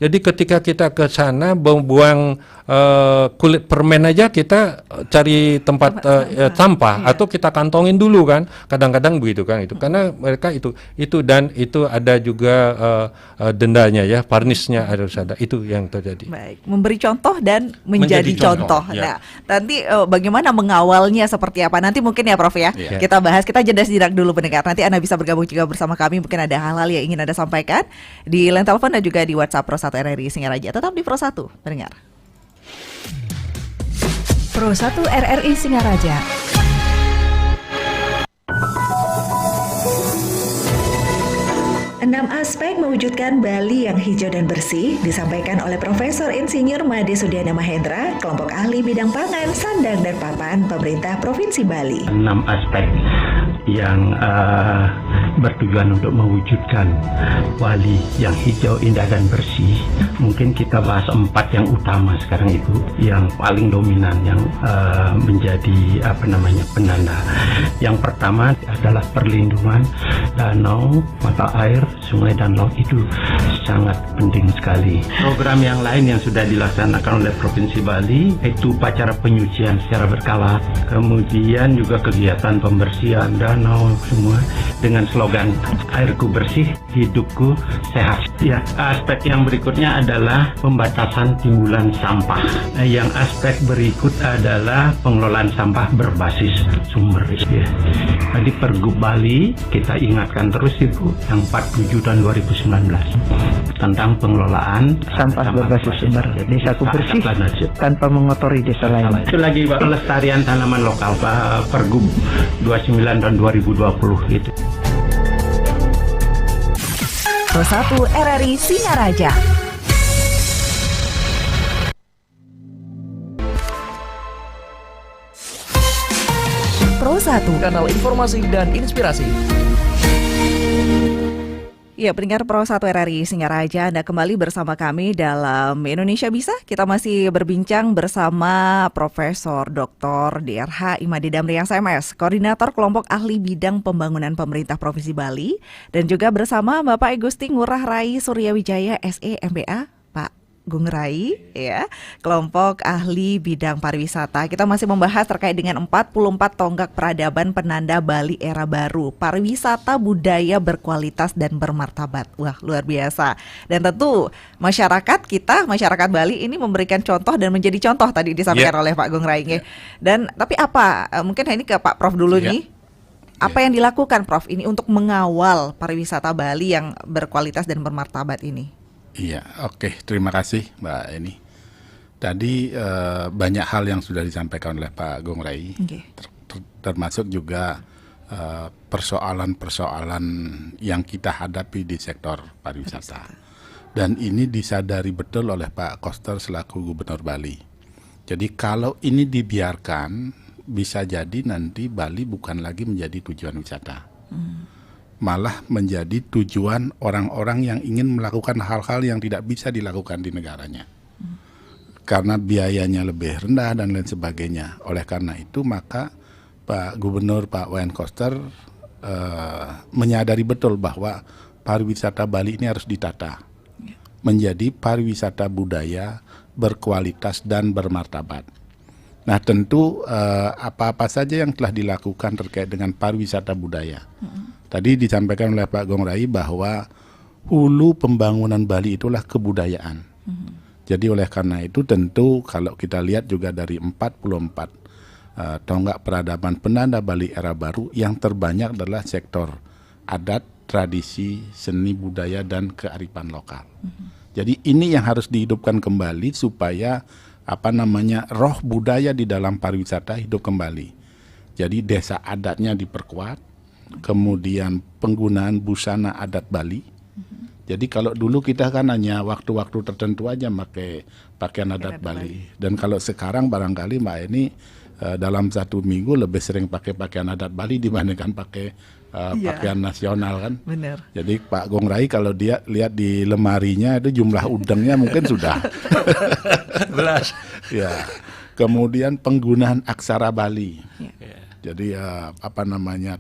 Jadi ketika kita ke sana buang kulit permen aja kita cari tempat sampah atau kita kantongin dulu kan. Kadang-kadang begitu kan itu. Karena mereka itu dan itu ada juga dendanya ya, varnisnya harus ada. Itu yang terjadi. Baik, memberi contoh dan menjadi contoh. Ya. Nah, nanti bagaimana mengawalnya seperti apa? Nanti mungkin ya Prof ya. Ya. Kita bahas, kita jeda sejenak dulu pendengar. Nanti Anda bisa bergabung juga bersama kami, mungkin ada hal-hal yang ingin Anda sampaikan di line telepon dan juga di WhatsApp Pro 1 RRI Singaraja. Tetap di Pro 1, pendengar. Pro 1 RRI Singaraja. Enam aspek mewujudkan Bali yang hijau dan bersih disampaikan oleh Profesor Insinyur Made Sudiana Mahendra, kelompok ahli bidang pangan, sandang dan papan pemerintah Provinsi Bali. 6 aspek yang bertujuan untuk mewujudkan Bali yang hijau, indah dan bersih. Mungkin kita bahas 4 yang utama sekarang itu, yang paling dominan, yang menjadi penanda. Yang pertama adalah perlindungan danau, mata air, sungai dan laut. Itu sangat penting sekali. Program yang lain yang sudah dilaksanakan oleh Provinsi Bali itu upacara penyucian secara berkala, kemudian juga kegiatan pembersihan danau semua dengan slogan airku bersih, hidupku sehat. Ya, aspek yang berikutnya adalah pembatasan timbulan sampah. Yang aspek berikut adalah pengelolaan sampah berbasis sumber. Ya. Tadi Pergub Bali kita ingatkan terus Ibu yang 47 tahun 2019 tentang pengelolaan sampah berbasis sumber. Desaku bersih tanpa mengotori desa lain. Itu lagi pelestarian tanaman lokal Pergub 29 tahun 2020 itu. Pro 1 RRI Singaraja. Pro 1 Kanal informasi dan inspirasi. Ya, pendengar Pro 1 RRI Singaraja, Anda kembali bersama kami dalam Indonesia Bisa. Kita masih berbincang bersama Profesor Dr. DRH Imade Damriang SMS, Koordinator Kelompok Ahli Bidang Pembangunan Pemerintah Provinsi Bali, dan juga bersama Bapak Igusti Ngurah Rai Suryawijaya SE MBA, Pak Gung Rai, ya, Kelompok Ahli Bidang Pariwisata. Kita masih membahas terkait dengan 44 tonggak peradaban penanda Bali era baru, pariwisata budaya berkualitas dan bermartabat. Wah, luar biasa. Dan tentu masyarakat kita, masyarakat Bali ini memberikan contoh dan menjadi contoh tadi disampaikan oleh Pak Gung Rai. Dan tapi apa? Mungkin ini ke Pak Prof dulu nih. Apa yang dilakukan Prof ini untuk mengawal pariwisata Bali yang berkualitas dan bermartabat ini? Iya, oke. Terima kasih Mbak Eni. Tadi banyak hal yang sudah disampaikan oleh Pak Gung Rai, termasuk juga persoalan-persoalan yang kita hadapi di sektor pariwisata. Dan ini disadari betul oleh Pak Koster selaku Gubernur Bali. Jadi kalau ini dibiarkan, bisa jadi nanti Bali bukan lagi menjadi tujuan wisata. Malah menjadi tujuan orang-orang yang ingin melakukan hal-hal yang tidak bisa dilakukan di negaranya. Karena biayanya lebih rendah dan lain sebagainya. Oleh karena itu maka Pak Gubernur Pak Wayan Koster menyadari betul bahwa pariwisata Bali ini harus ditata menjadi pariwisata budaya berkualitas dan bermartabat. Nah tentu apa-apa saja yang telah dilakukan terkait dengan pariwisata budaya. Tadi disampaikan oleh Pak Gung Rai bahwa hulu pembangunan Bali itulah kebudayaan. Jadi oleh karena itu tentu kalau kita lihat juga dari 44 tonggak peradaban penanda Bali era baru, yang terbanyak adalah sektor adat, tradisi, seni budaya dan kearifan lokal. Jadi ini yang harus dihidupkan kembali supaya roh budaya di dalam pariwisata hidup kembali. Jadi desa adatnya diperkuat. Kemudian penggunaan busana adat Bali. Jadi kalau dulu kita kan hanya waktu-waktu tertentu aja pakai pakaian adat Bali. Dan kalau sekarang barangkali Mbak ini dalam 1 minggu lebih sering pakai pakaian adat Bali dibandingkan pakai pakaian nasional kan. Benar. Jadi Pak Gong Rai kalau dia lihat di lemarinya itu jumlah udangnya mungkin sudah 11. ya. Kemudian penggunaan aksara Bali. Ya. Jadi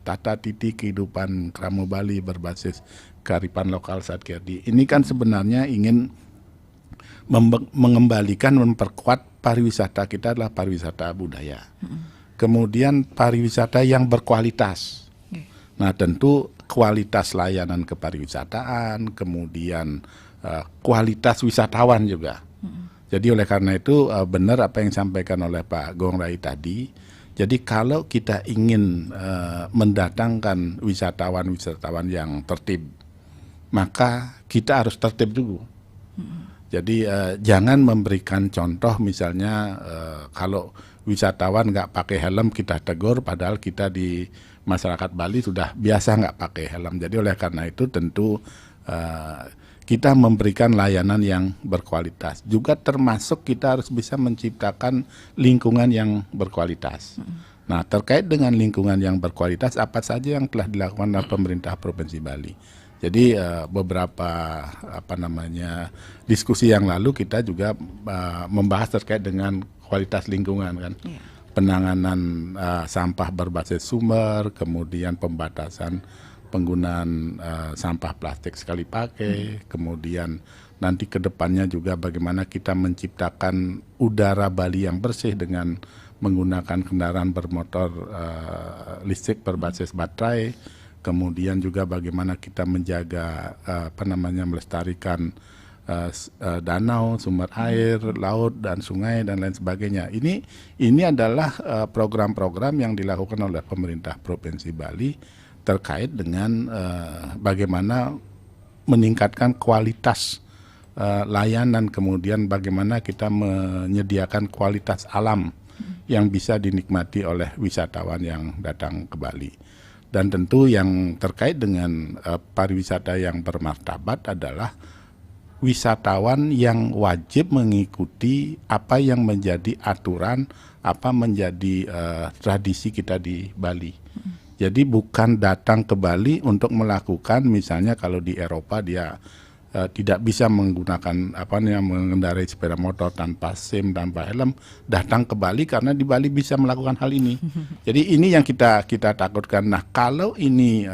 tata titi kehidupan Kramo Bali berbasis kearifan lokal Satkerdi. Ini kan sebenarnya ingin mengembalikan, memperkuat pariwisata kita adalah pariwisata budaya. Kemudian pariwisata yang berkualitas. Nah tentu kualitas layanan kepariwisataan, kemudian kualitas wisatawan juga. Jadi oleh karena itu benar apa yang disampaikan oleh Pak Gong Rai tadi. Jadi kalau kita ingin mendatangkan wisatawan yang tertib, maka kita harus tertib dulu. Jadi jangan memberikan contoh misalnya kalau wisatawan nggak pakai helm kita tegur, padahal kita di masyarakat Bali sudah biasa nggak pakai helm. Jadi oleh karena itu tentu kita memberikan layanan yang berkualitas. Juga termasuk kita harus bisa menciptakan lingkungan yang berkualitas. Nah terkait dengan lingkungan yang berkualitas apa saja yang telah dilakukan oleh pemerintah Provinsi Bali. Jadi beberapa diskusi yang lalu kita juga membahas terkait dengan kualitas lingkungan kan, penanganan sampah berbasis sumber, kemudian pembatasan penggunaan sampah plastik sekali pakai, kemudian nanti ke depannya juga bagaimana kita menciptakan udara Bali yang bersih dengan menggunakan kendaraan bermotor listrik berbasis baterai. Kemudian juga bagaimana kita menjaga melestarikan danau, sumber air, laut dan sungai dan lain sebagainya. Ini adalah program-program yang dilakukan oleh pemerintah Provinsi Bali terkait dengan bagaimana meningkatkan kualitas layanan, kemudian bagaimana kita menyediakan kualitas alam yang bisa dinikmati oleh wisatawan yang datang ke Bali. Dan tentu yang terkait dengan pariwisata yang bermartabat adalah wisatawan yang wajib mengikuti apa yang menjadi aturan, apa menjadi tradisi kita di Bali. Jadi bukan datang ke Bali untuk melakukan, misalnya kalau di Eropa dia tidak bisa menggunakan mengendarai sepeda motor tanpa SIM, tanpa helm, datang ke Bali karena di Bali bisa melakukan hal ini. Jadi ini yang kita takutkan. Nah, kalau ini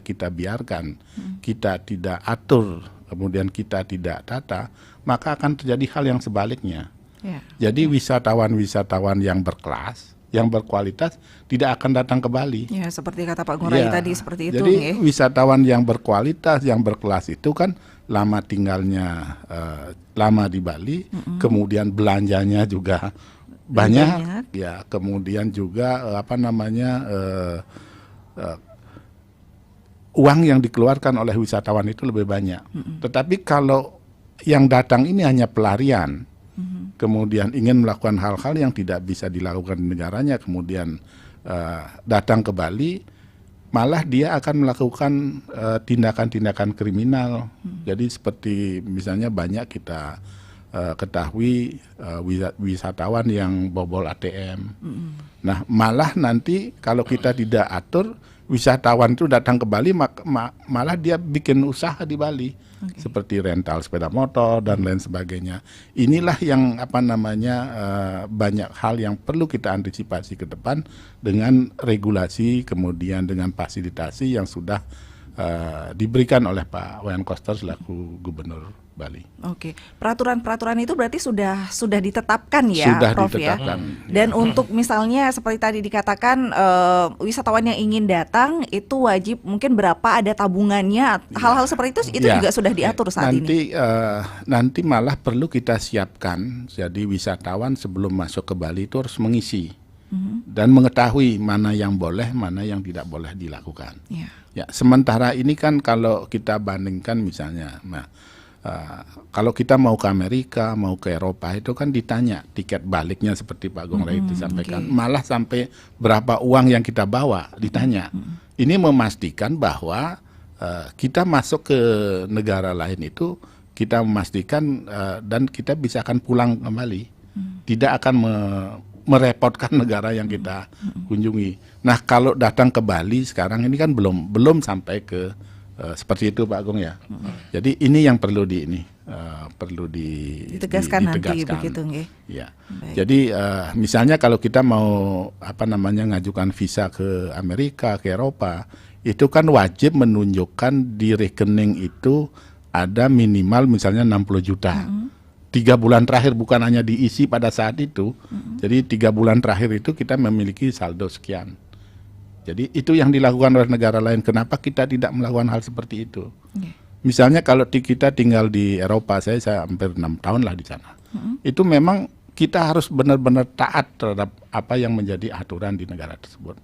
kita biarkan, kita tidak atur, kemudian kita tidak tata, maka akan terjadi hal yang sebaliknya. Jadi wisatawan-wisatawan yang berkelas, yang berkualitas tidak akan datang ke Bali. Ya, seperti kata Pak Gong Rai tadi seperti itu. Jadi wisatawan yang berkualitas, yang berkelas itu kan lama tinggalnya lama di Bali, kemudian belanjanya juga banyak. Ya, kemudian juga uang yang dikeluarkan oleh wisatawan itu lebih banyak. Tetapi kalau yang datang ini hanya pelarian, kemudian ingin melakukan hal-hal yang tidak bisa dilakukan di negaranya, kemudian datang ke Bali, malah dia akan melakukan tindakan-tindakan kriminal. Jadi seperti misalnya banyak kita ketahui wisatawan yang bobol ATM. Nah, malah nanti kalau kita tidak atur, wisatawan itu datang ke Bali malah dia bikin usaha di Bali. Seperti rental sepeda motor dan lain sebagainya. Inilah yang banyak hal yang perlu kita antisipasi ke depan dengan regulasi, kemudian dengan fasilitasi yang sudah diberikan oleh Pak Wayan Koster selaku Gubernur Bali. Oke, peraturan-peraturan itu berarti sudah ditetapkan ya, sudah Prof ditetapkan, ya. Dan untuk misalnya seperti tadi dikatakan wisatawan yang ingin datang itu wajib mungkin berapa ada tabungannya, hal-hal seperti itu juga sudah diatur saat ini. Nanti malah perlu kita siapkan. Jadi wisatawan sebelum masuk ke Bali itu harus mengisi dan mengetahui mana yang boleh, mana yang tidak boleh dilakukan. Ya, sementara ini kan kalau kita bandingkan misalnya, kalau kita mau ke Amerika, mau ke Eropa itu kan ditanya tiket baliknya seperti Pak Gong Rai itu sampaikan. Malah sampai berapa uang yang kita bawa ditanya. Ini memastikan bahwa kita masuk ke negara lain itu kita memastikan dan kita bisa akan pulang kembali. Tidak akan merepotkan negara yang kita kunjungi. Nah, kalau datang ke Bali sekarang ini kan belum sampai ke seperti itu, Pak Agung ya. Jadi ini yang perlu ditegaskan nanti begitu nggih. Ya. Jadi misalnya kalau kita mau ngajukan visa ke Amerika, ke Eropa, itu kan wajib menunjukkan di rekening itu ada minimal misalnya 60 juta. 3 bulan terakhir, bukan hanya diisi pada saat itu. Jadi 3 bulan terakhir itu kita memiliki saldo sekian. Jadi itu yang dilakukan oleh negara lain. Kenapa kita tidak melakukan hal seperti itu? Misalnya kalau kita tinggal di Eropa, saya hampir 6 tahun lah di sana. Itu memang kita harus benar-benar taat terhadap apa yang menjadi aturan di negara tersebut.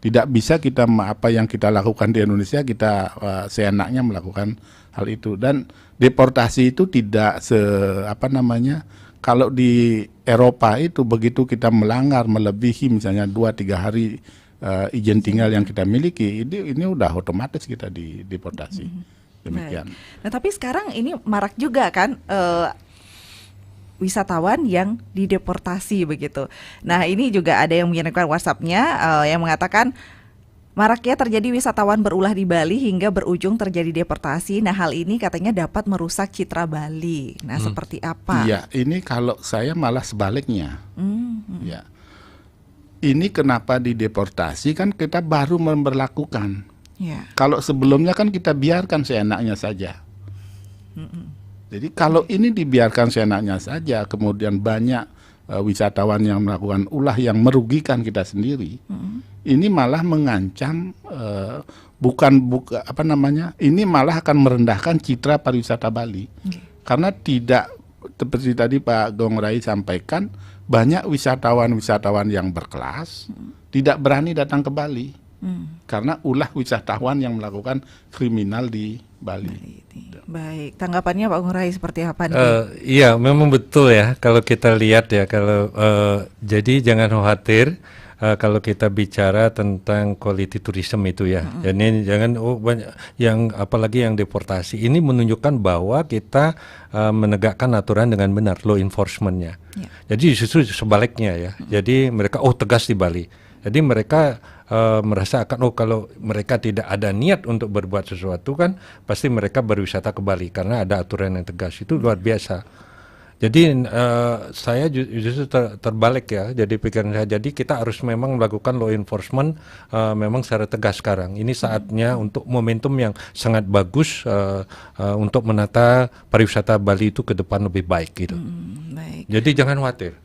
Tidak bisa kita apa yang kita lakukan di Indonesia kita seenaknya melakukan hal itu. Dan deportasi itu tidak kalau di Eropa itu begitu kita melanggar melebihi misalnya 2-3 hari izin tinggal yang kita miliki, ini udah otomatis kita dideportasi. Demikian. Nah, tapi sekarang ini marak juga kan wisatawan yang dideportasi begitu. Nah, ini juga ada yang mengirimkan WhatsApp-nya yang mengatakan maraknya terjadi wisatawan berulah di Bali hingga berujung terjadi deportasi. Nah, hal ini katanya dapat merusak citra Bali. Nah, seperti apa? Iya, ini kalau saya malah sebaliknya. Ya. Ini kenapa dideportasi kan kita baru memberlakukan. Kalau sebelumnya kan kita biarkan seenaknya saja. Jadi kalau ini dibiarkan seenaknya saja, kemudian banyak wisatawan yang melakukan ulah yang merugikan kita sendiri, ini malah mengancam ini malah akan merendahkan citra pariwisata Bali. Karena tidak seperti tadi Pak Gong Rai sampaikan, banyak wisatawan yang berkelas tidak berani datang ke Bali. Karena ulah wisatawan yang melakukan kriminal di Bali. Baik, tanggapannya Pak Ngurai seperti apa nih? Iya, memang betul ya. Kalau kita lihat ya, jadi jangan khawatir kalau kita bicara tentang quality tourism itu ya. Jadi jangan banyak yang apalagi yang deportasi. Ini menunjukkan bahwa kita menegakkan aturan dengan benar, law enforcement-nya. Jadi justru sebaliknya ya. Jadi mereka tegas di Bali. Jadi mereka merasa kalau mereka tidak ada niat untuk berbuat sesuatu kan pasti mereka berwisata ke Bali karena ada aturan yang tegas. Itu luar biasa. Jadi saya justru terbalik ya. Jadi pikiran saya, jadi kita harus memang melakukan law enforcement memang secara tegas sekarang. Ini saatnya untuk momentum yang sangat bagus untuk menata pariwisata Bali itu ke depan lebih baik gitu. Baik. Jadi jangan khawatir.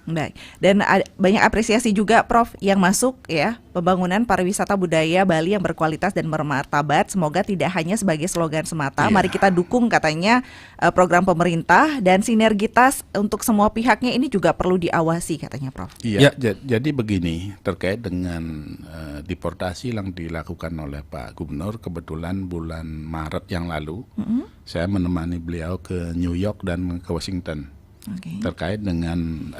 Baik. Dan banyak apresiasi juga Prof yang masuk ya, pembangunan pariwisata budaya Bali yang berkualitas dan bermartabat. Semoga tidak hanya sebagai slogan semata. Mari kita dukung katanya program pemerintah dan sinergitas untuk semua pihaknya ini juga perlu diawasi katanya Prof. Iya, jadi begini terkait dengan deportasi yang dilakukan oleh Pak Gubernur, kebetulan bulan Maret yang lalu saya menemani beliau ke New York dan ke Washington. Terkait dengan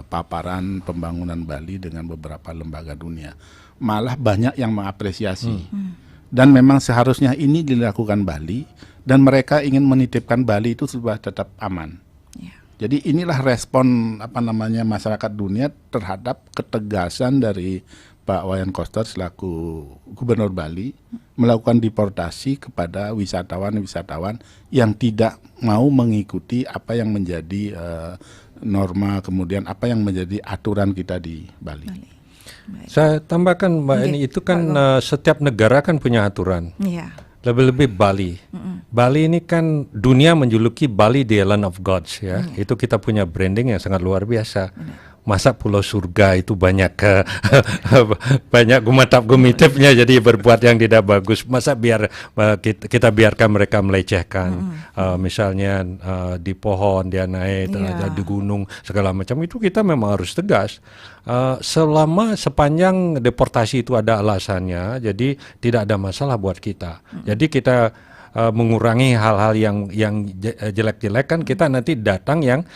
paparan pembangunan Bali dengan beberapa lembaga dunia, malah banyak yang mengapresiasi dan memang seharusnya ini dilakukan Bali dan mereka ingin menitipkan Bali itu supaya tetap aman. Jadi inilah respon masyarakat dunia terhadap ketegasan dari Pak Wayan Koster selaku Gubernur Bali melakukan deportasi kepada wisatawan-wisatawan yang tidak mau mengikuti apa yang menjadi norma, kemudian apa yang menjadi aturan kita di Bali. Saya tambahkan Mbak Eni, itu kan setiap negara kan punya aturan. Lebih-lebih Bali. Bali ini kan dunia menjuluki Bali the Island of Gods ya. Itu kita punya branding yang sangat luar biasa. Masa pulau surga itu banyak banyak gumatap-gumitipnya jadi berbuat yang tidak bagus. Masa kita biarkan mereka melecehkan misalnya di pohon dia naik di gunung segala macam, itu kita memang harus tegas. Sepanjang deportasi itu ada alasannya, jadi tidak ada masalah buat kita. Jadi kita mengurangi hal-hal yang jelek-jelek kan, kita nanti datang yang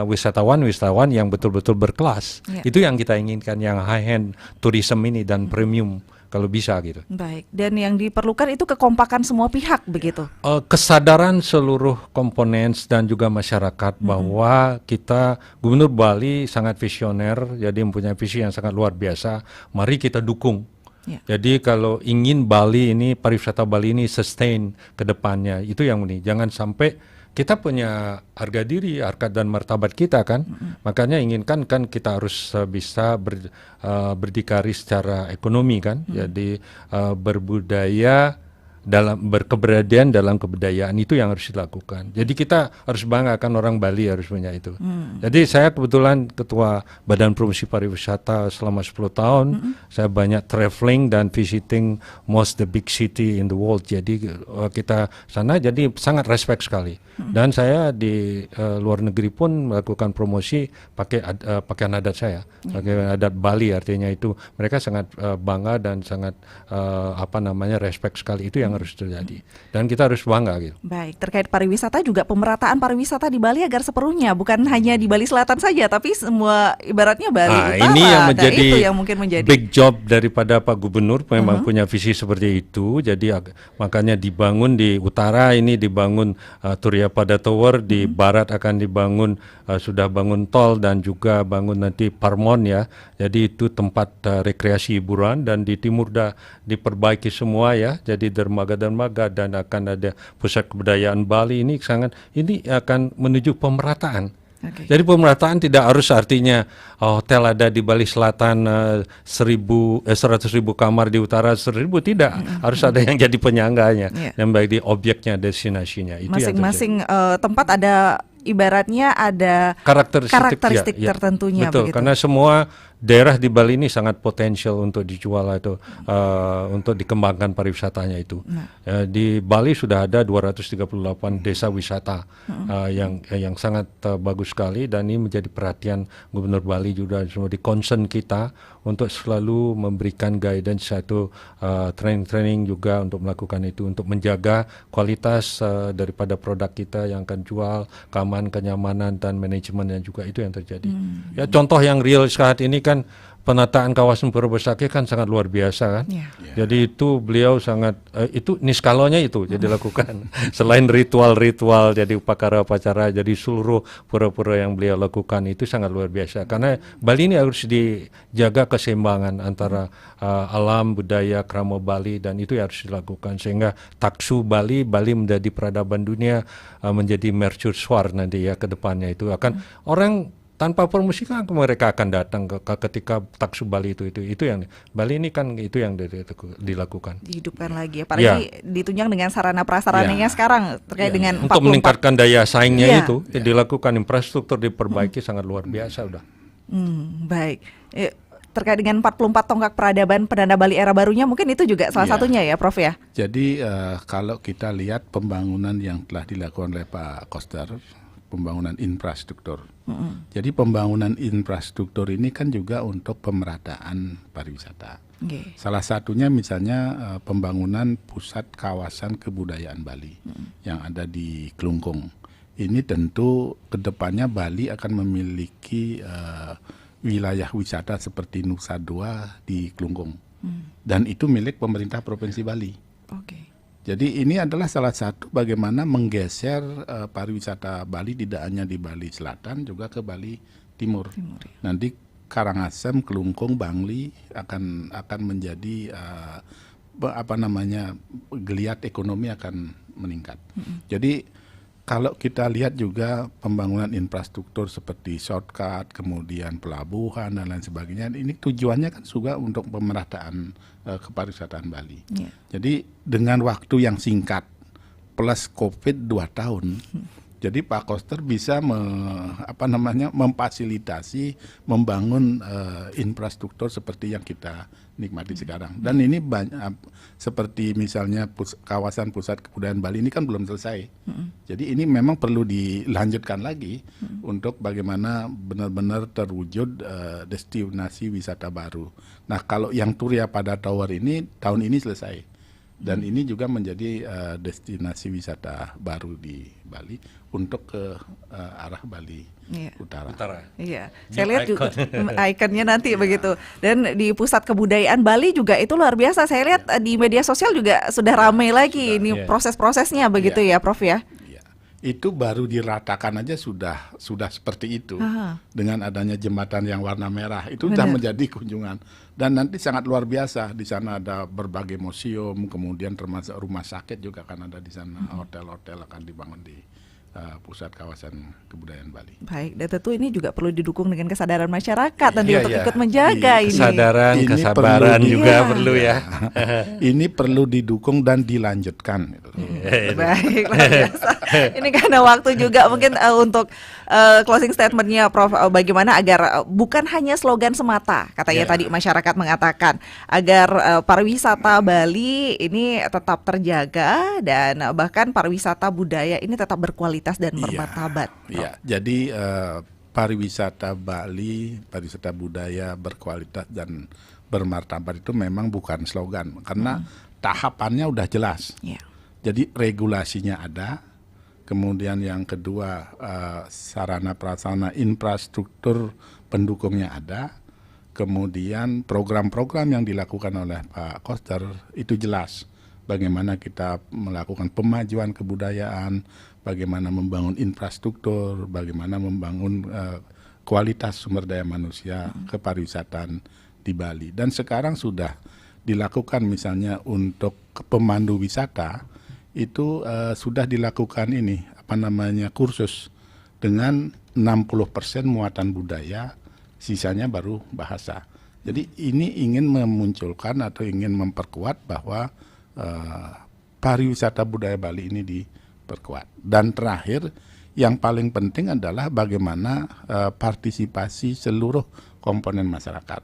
wisatawan yang betul-betul berkelas. Itu yang kita inginkan, yang high-end tourism ini dan premium kalau bisa gitu. Baik, dan yang diperlukan itu kekompakan semua pihak begitu. Kesadaran seluruh komponen dan juga masyarakat bahwa kita Gubernur Bali sangat visioner, jadi mempunyai visi yang sangat luar biasa. Mari kita dukung. Ya. Jadi kalau ingin Bali ini, pariwisata Bali ini sustain ke depannya, itu yang ini. Jangan sampai kita punya harga diri, harkat dan martabat kita kan. Makanya inginkan kan kita harus bisa berdikari secara ekonomi kan. Jadi berbudaya dalam berkeberadaan dalam kebudayaan itu yang harus dilakukan. Jadi kita harus banggakan orang Bali harus punya itu. Jadi saya kebetulan ketua Badan Promosi Pariwisata selama 10 tahun. Saya banyak traveling dan visiting most the big city in the world. Jadi kita sana jadi sangat respect sekali. Dan saya di luar negeri pun melakukan promosi pakai pakaian adat saya, pakai adat Bali, artinya itu mereka sangat bangga dan sangat respect sekali. Itu yang harus terjadi dan kita harus bangga gitu. Baik, terkait pariwisata juga pemerataan pariwisata di Bali agar sepenuhnya, bukan hanya di Bali Selatan saja tapi semua ibaratnya Bali Utara. Ini yang menjadi itu yang mungkin menjadi big job daripada Pak Gubernur, memang punya visi seperti itu. Jadi makanya dibangun di utara ini dibangun Turiya Pada Tower, di barat akan dibangun sudah bangun tol dan juga bangun nanti Parmon ya. Jadi itu tempat rekreasi hiburan, dan di timur dah diperbaiki semua ya. Jadi dermaga-dermaga dan akan ada pusat kebudayaan Bali ini akan menuju pemerataan. Jadi pemerataan tidak harus artinya hotel ada di Bali Selatan 100.000 kamar, di utara 1.000, tidak. Harus ada yang jadi penyangganya dan baik di objeknya, destinasinya. Itu masing-masing tempat ada ibaratnya ada karakteristik tertentunya. Betul, begitu. Karena semua daerah di Bali ini sangat potensial untuk dijual atau untuk dikembangkan pariwisatanya itu. Di Bali sudah ada 238 desa wisata yang sangat bagus sekali, dan ini menjadi perhatian Gubernur Bali juga semua di concern kita untuk selalu memberikan guidance satu training juga untuk melakukan itu, untuk menjaga kualitas daripada produk kita yang akan jual, kenyamanan dan manajemen yang juga itu yang terjadi. Ya, contoh yang real saat ini kan penataan kawasan Pura Besakih kan sangat luar biasa kan. Jadi itu beliau sangat itu niskalonya itu jadi lakukan. Selain ritual-ritual jadi upacara-upacara, jadi seluruh pura-pura yang beliau lakukan itu sangat luar biasa. Karena Bali ini harus dijaga keseimbangan antara alam, budaya, krama Bali, dan itu harus dilakukan sehingga taksu Bali menjadi peradaban dunia, menjadi mercusuar nanti ya ke depannya. Itu akan orang tanpa promosi kan mereka akan datang ketika taksu Bali itu yang Bali ini kan itu yang dilakukan. Dihidupkan lagi, apalagi ditunjang dengan sarana prasarananya sekarang terkait dengan untuk meningkatkan daya saingnya itu dilakukan, infrastruktur diperbaiki sangat luar biasa udah. Baik. Terkait dengan 44 tonggak peradaban penanda Bali era barunya, mungkin itu juga salah satunya ya Prof ya. Jadi kalau kita lihat pembangunan yang telah dilakukan oleh Pak Koster, pembangunan infrastruktur. Jadi pembangunan infrastruktur ini kan juga untuk pemerataan pariwisata. Salah satunya misalnya pembangunan pusat kawasan kebudayaan Bali yang ada di Kelungkung. Ini tentu kedepannya Bali akan memiliki wilayah wisata seperti Nusa Dua di Kelungkung. Dan itu milik pemerintah Provinsi Bali. Jadi ini adalah salah satu bagaimana menggeser pariwisata Bali tidak hanya di Bali Selatan, juga ke Bali Timur. Nanti Karangasem, Kelungkung, Bangli akan menjadi geliat ekonomi akan meningkat. Jadi kalau kita lihat juga pembangunan infrastruktur seperti shortcut, kemudian pelabuhan dan lain sebagainya, ini tujuannya kan juga untuk pemerataan kepariwisataan Bali. Jadi dengan waktu yang singkat plus COVID 2 tahun, jadi Pak Koster bisa memfasilitasi membangun infrastruktur seperti yang kita nikmati sekarang. Dan ini banyak seperti misalnya kawasan pusat kebudayaan Bali ini kan belum selesai. Jadi ini memang perlu dilanjutkan lagi untuk bagaimana benar-benar terwujud destinasi wisata baru. Nah, kalau yang Turiya Pada Tower ini tahun ini selesai. Dan ini juga menjadi destinasi wisata baru di Bali untuk ke arah Bali Utara. Iya, saya lihat juga ikonnya nanti begitu. Dan di pusat kebudayaan Bali juga itu luar biasa. Saya lihat di media sosial juga sudah ramai lagi ini proses-prosesnya begitu ya, Prof ya. Itu baru diratakan aja sudah seperti itu. Dengan adanya jembatan yang warna merah itu sudah menjadi kunjungan, dan nanti sangat luar biasa. Di sana ada berbagai museum, kemudian termasuk rumah sakit juga kan ada di sana. Hotel-hotel akan dibangun di pusat kawasan kebudayaan Bali. Baik, dan tentu ini juga perlu didukung dengan kesadaran masyarakat nanti untuk ikut menjaga ini. Kesadaran, kesabaran juga perlu ya. Ini perlu didukung dan dilanjutkan. Baik, luar biasa. Ini karena waktu juga mungkin untuk closing statementnya Prof, bagaimana agar bukan hanya slogan semata, katanya tadi masyarakat mengatakan, agar pariwisata Bali ini tetap terjaga dan bahkan pariwisata budaya ini tetap berkualitas dan bermartabat. Iya, jadi pariwisata Bali, pariwisata budaya berkualitas dan bermartabat itu memang bukan slogan, karena tahapannya udah jelas. Jadi regulasinya ada, kemudian yang kedua sarana prasarana infrastruktur pendukungnya ada, kemudian program-program yang dilakukan oleh Pak Koster itu jelas. Bagaimana kita melakukan pemajuan kebudayaan, bagaimana membangun infrastruktur, bagaimana membangun kualitas sumber daya manusia kepariwisataan di Bali. Dan sekarang sudah dilakukan misalnya untuk pemandu wisata itu sudah dilakukan kursus dengan 60% muatan budaya, sisanya baru bahasa. Jadi ini ingin memunculkan atau ingin memperkuat bahwa pariwisata budaya Bali ini diperkuat. Dan terakhir, yang paling penting adalah bagaimana partisipasi seluruh komponen masyarakat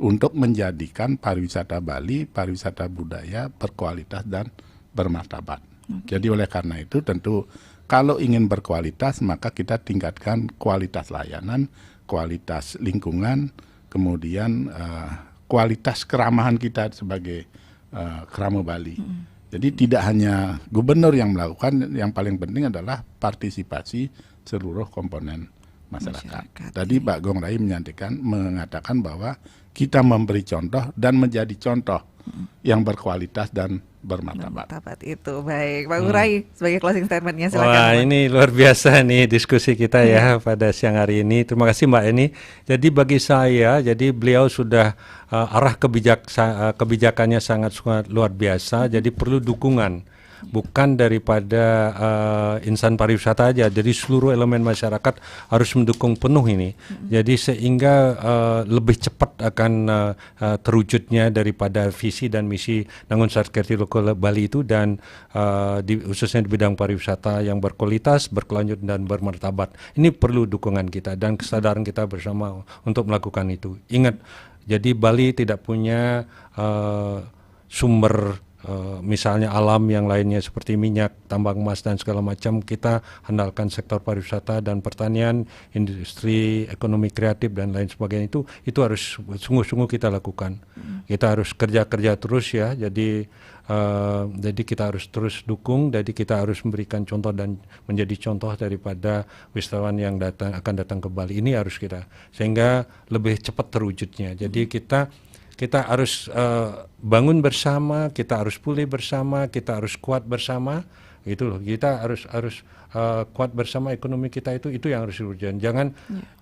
untuk menjadikan pariwisata Bali, pariwisata budaya berkualitas dan bermartabat. Jadi oleh karena itu tentu kalau ingin berkualitas maka kita tingkatkan kualitas layanan, kualitas lingkungan, kemudian kualitas keramahan kita sebagai Kerama Bali. Jadi tidak hanya gubernur yang melakukan, yang paling penting adalah partisipasi seluruh komponen masyarakat. Tadi Pak Gong Rai mengatakan bahwa kita memberi contoh dan menjadi contoh yang berkualitas dan bermartabat. Itu baik, Pak Rai sebagai closing statementnya silakan. Wah, ini luar biasa nih diskusi kita ya pada siang hari ini. Terima kasih Mbak Eni. Jadi bagi saya, jadi beliau sudah arah kebijakannya sangat luar biasa. Jadi perlu dukungan. Bukan daripada insan pariwisata aja, jadi seluruh elemen masyarakat harus mendukung penuh ini. Jadi sehingga lebih cepat akan terwujudnya daripada visi dan misi Nangun Sarkerti Loko Bali itu, dan khususnya di bidang pariwisata yang berkualitas, berkelanjutan dan bermartabat. Ini perlu dukungan kita dan kesadaran kita bersama untuk melakukan itu. Ingat, jadi Bali tidak punya sumber misalnya alam yang lainnya seperti minyak, tambang emas dan segala macam. Kita andalkan sektor pariwisata dan pertanian, industri, ekonomi kreatif dan lain sebagainya. Itu harus sungguh-sungguh kita lakukan. Kita harus kerja terus ya. Jadi kita harus terus dukung. Jadi kita harus memberikan contoh dan menjadi contoh daripada wisatawan yang akan datang ke Bali. Ini harus kita, sehingga lebih cepat terwujudnya. Jadi kita harus bangun bersama, kita harus pulih bersama, kita harus kuat bersama, gitu loh. Kita harus kuat bersama, ekonomi kita itu yang harus diwujudkan.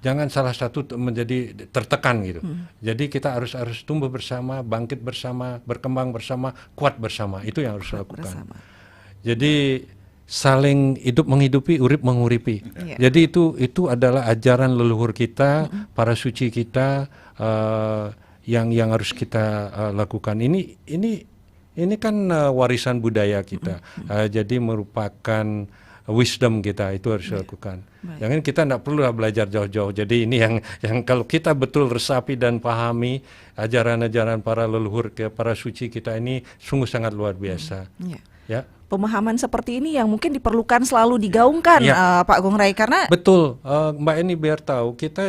Jangan salah satu menjadi tertekan gitu. Jadi kita harus tumbuh bersama, bangkit bersama, berkembang bersama, kuat bersama. Itu yang harus dilakukan. Jadi saling hidup menghidupi, urip menguripi. Jadi itu adalah ajaran leluhur kita, para suci kita. Yang harus kita lakukan ini kan warisan budaya kita, jadi merupakan wisdom kita, itu harus dilakukan. Jangan kita tidak perlu belajar jauh-jauh. Jadi ini yang kalau kita betul resapi dan pahami ajaran-ajaran para leluhur, para suci kita ini sungguh sangat luar biasa. Ya. Pemahaman seperti ini yang mungkin diperlukan selalu digaungkan, Pak Agung Rai, karena betul, Mbak Eni biar tahu kita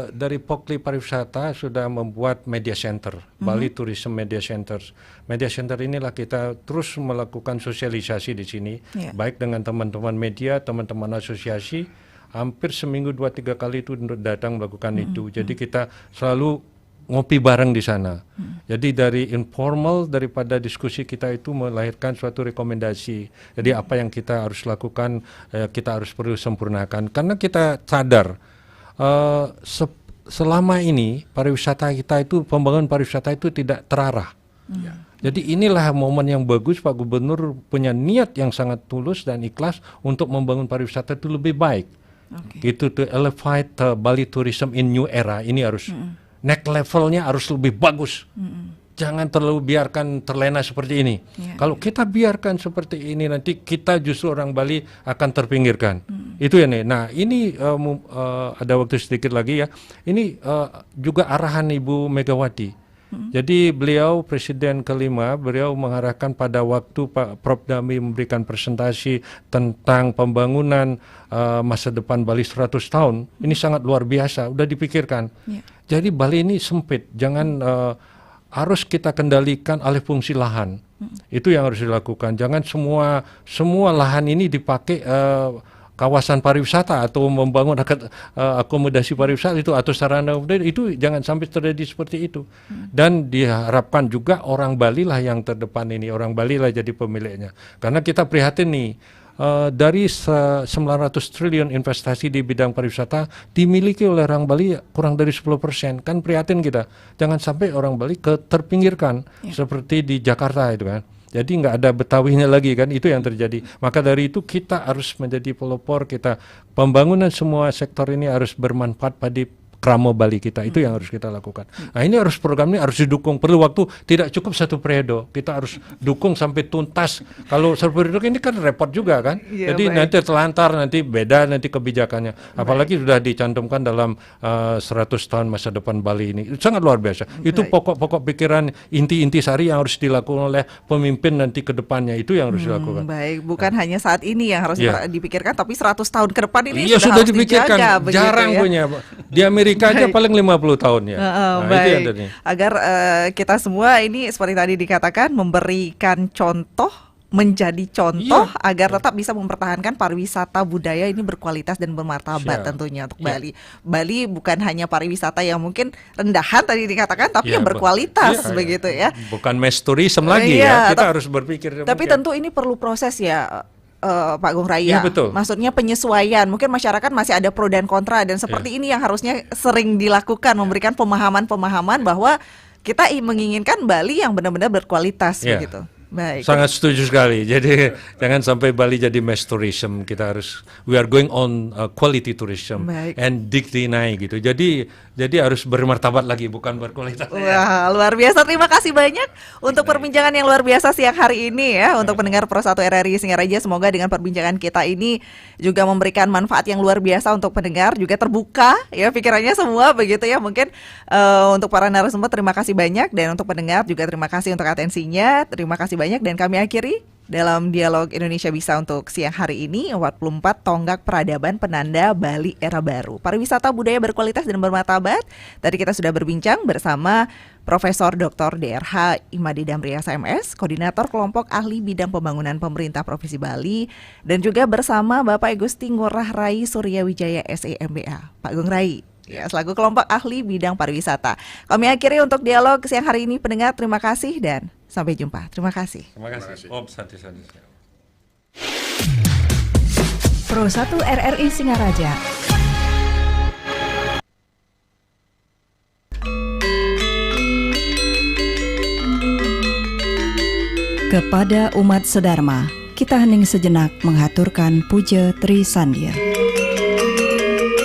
dari Pokli Pariwisata sudah membuat media center, Bali Tourism Media Center. Media center inilah kita terus melakukan sosialisasi di sini, baik dengan teman-teman media, teman-teman asosiasi, hampir seminggu 2-3 kali itu datang melakukan itu. Jadi kita selalu ngopi bareng di sana. Jadi dari informal daripada diskusi kita itu melahirkan suatu rekomendasi. Jadi apa yang kita harus lakukan, kita harus perlu sempurnakan. Karena kita sadar selama ini pariwisata kita itu, pembangunan pariwisata itu tidak terarah. Jadi inilah momen yang bagus Pak Gubernur punya niat yang sangat tulus dan ikhlas untuk membangun pariwisata itu lebih baik. Gitu, to elevate Bali tourism in new era. Ini harus next levelnya harus lebih bagus. Jangan terlalu biarkan terlena seperti ini. Kalau kita biarkan seperti ini, nanti kita justru orang Bali akan terpinggirkan. Itu ya nih. Nah ini ada waktu sedikit lagi ya. Ini juga arahan Ibu Megawati. Jadi beliau Presiden kelima, beliau mengarahkan pada waktu Pak Prof Dami memberikan presentasi tentang pembangunan masa depan Bali 100 tahun. Ini sangat luar biasa, udah dipikirkan. Jadi Bali ini sempit, jangan harus kita kendalikan alih fungsi lahan. Itu yang harus dilakukan. Jangan semua lahan ini dipakai kawasan pariwisata atau membangun akomodasi pariwisata itu atau sarana itu, jangan sampai terjadi seperti itu. Dan diharapkan juga orang Bali lah yang terdepan ini, orang Bali lah jadi pemiliknya. Karena kita prihatin nih, dari 900 triliun investasi di bidang pariwisata dimiliki oleh orang Bali kurang dari 10%. Kan prihatin kita, jangan sampai orang Bali terpinggirkan seperti di Jakarta itu kan. Jadi nggak ada Betawinya lagi kan, itu yang terjadi. Maka dari itu kita harus menjadi pelopor, kita pembangunan semua sektor ini harus bermanfaat pada kramo Bali kita, itu yang harus kita lakukan. Nah ini harus, program ini harus didukung, perlu waktu, tidak cukup 1 periode, kita harus dukung sampai tuntas. Kalau 1 periode ini kan repot juga kan, jadi nanti telantar, nanti beda nanti kebijakannya. Apalagi sudah dicantumkan dalam 100 tahun masa depan Bali ini, itu sangat luar biasa. Itu pokok-pokok pikiran, inti-inti sari yang harus dilakukan oleh pemimpin nanti ke depannya, itu yang harus dilakukan. Baik, bukan hanya saat ini yang harus dipikirkan, tapi 100 tahun ke depan ini sudah harus dipikirkan, dijaga, jarang punya. Di Amerika aja paling 50 tahun ya. Baik. Itu yang agar kita semua ini seperti tadi dikatakan memberikan contoh, menjadi contoh agar tetap bisa mempertahankan pariwisata budaya ini berkualitas dan bermartabat tentunya untuk Bali. Bali bukan hanya pariwisata yang mungkin rendahan tadi dikatakan, tapi yang berkualitas begitu ya. Bukan mass tourism lagi ya. Kita harus berpikir. Tapi tentu ini perlu proses ya. Pak Agung Rai, betul. Maksudnya penyesuaian. Mungkin masyarakat masih ada pro dan kontra, dan seperti ini yang harusnya sering dilakukan, memberikan pemahaman-pemahaman bahwa kita menginginkan Bali yang benar-benar berkualitas begitu. Baik. Sangat setuju sekali. Jadi jangan sampai Bali jadi mass tourism. Kita harus, we are going on quality tourism and dignity gitu. Jadi harus bermartabat lagi, bukan berkualitas. Wah, luar biasa. Terima kasih banyak untuk perbincangan yang luar biasa siang hari ini ya. Untuk pendengar Pro 1 RRI Singaraja, semoga dengan perbincangan kita ini juga memberikan manfaat yang luar biasa untuk pendengar, juga terbuka ya pikirannya semua begitu ya. Mungkin untuk para narasumber terima kasih banyak, dan untuk pendengar juga terima kasih untuk atensinya. Terima kasih banyak, dan kami akhiri dalam dialog Indonesia Bisa untuk siang hari ini. 44 tonggak peradaban penanda Bali era baru, pariwisata budaya berkualitas dan bermartabat. Tadi kita sudah berbincang bersama Profesor Dr. DRH Imadi Damriasa MS, Koordinator Kelompok Ahli Bidang Pembangunan Pemerintah Provinsi Bali, dan juga bersama Bapak Gusti Ngurah Rai Suryawijaya SEMBA, Pak Agung Rai selaku kelompok ahli bidang pariwisata. Kami akhiri untuk dialog siang hari ini, pendengar. Terima kasih dan sampai jumpa. Terima kasih. Terima kasih. Pro 1 RRI Singaraja. Kepada umat sedharma, kita hening sejenak menghaturkan puja Tri Sandya.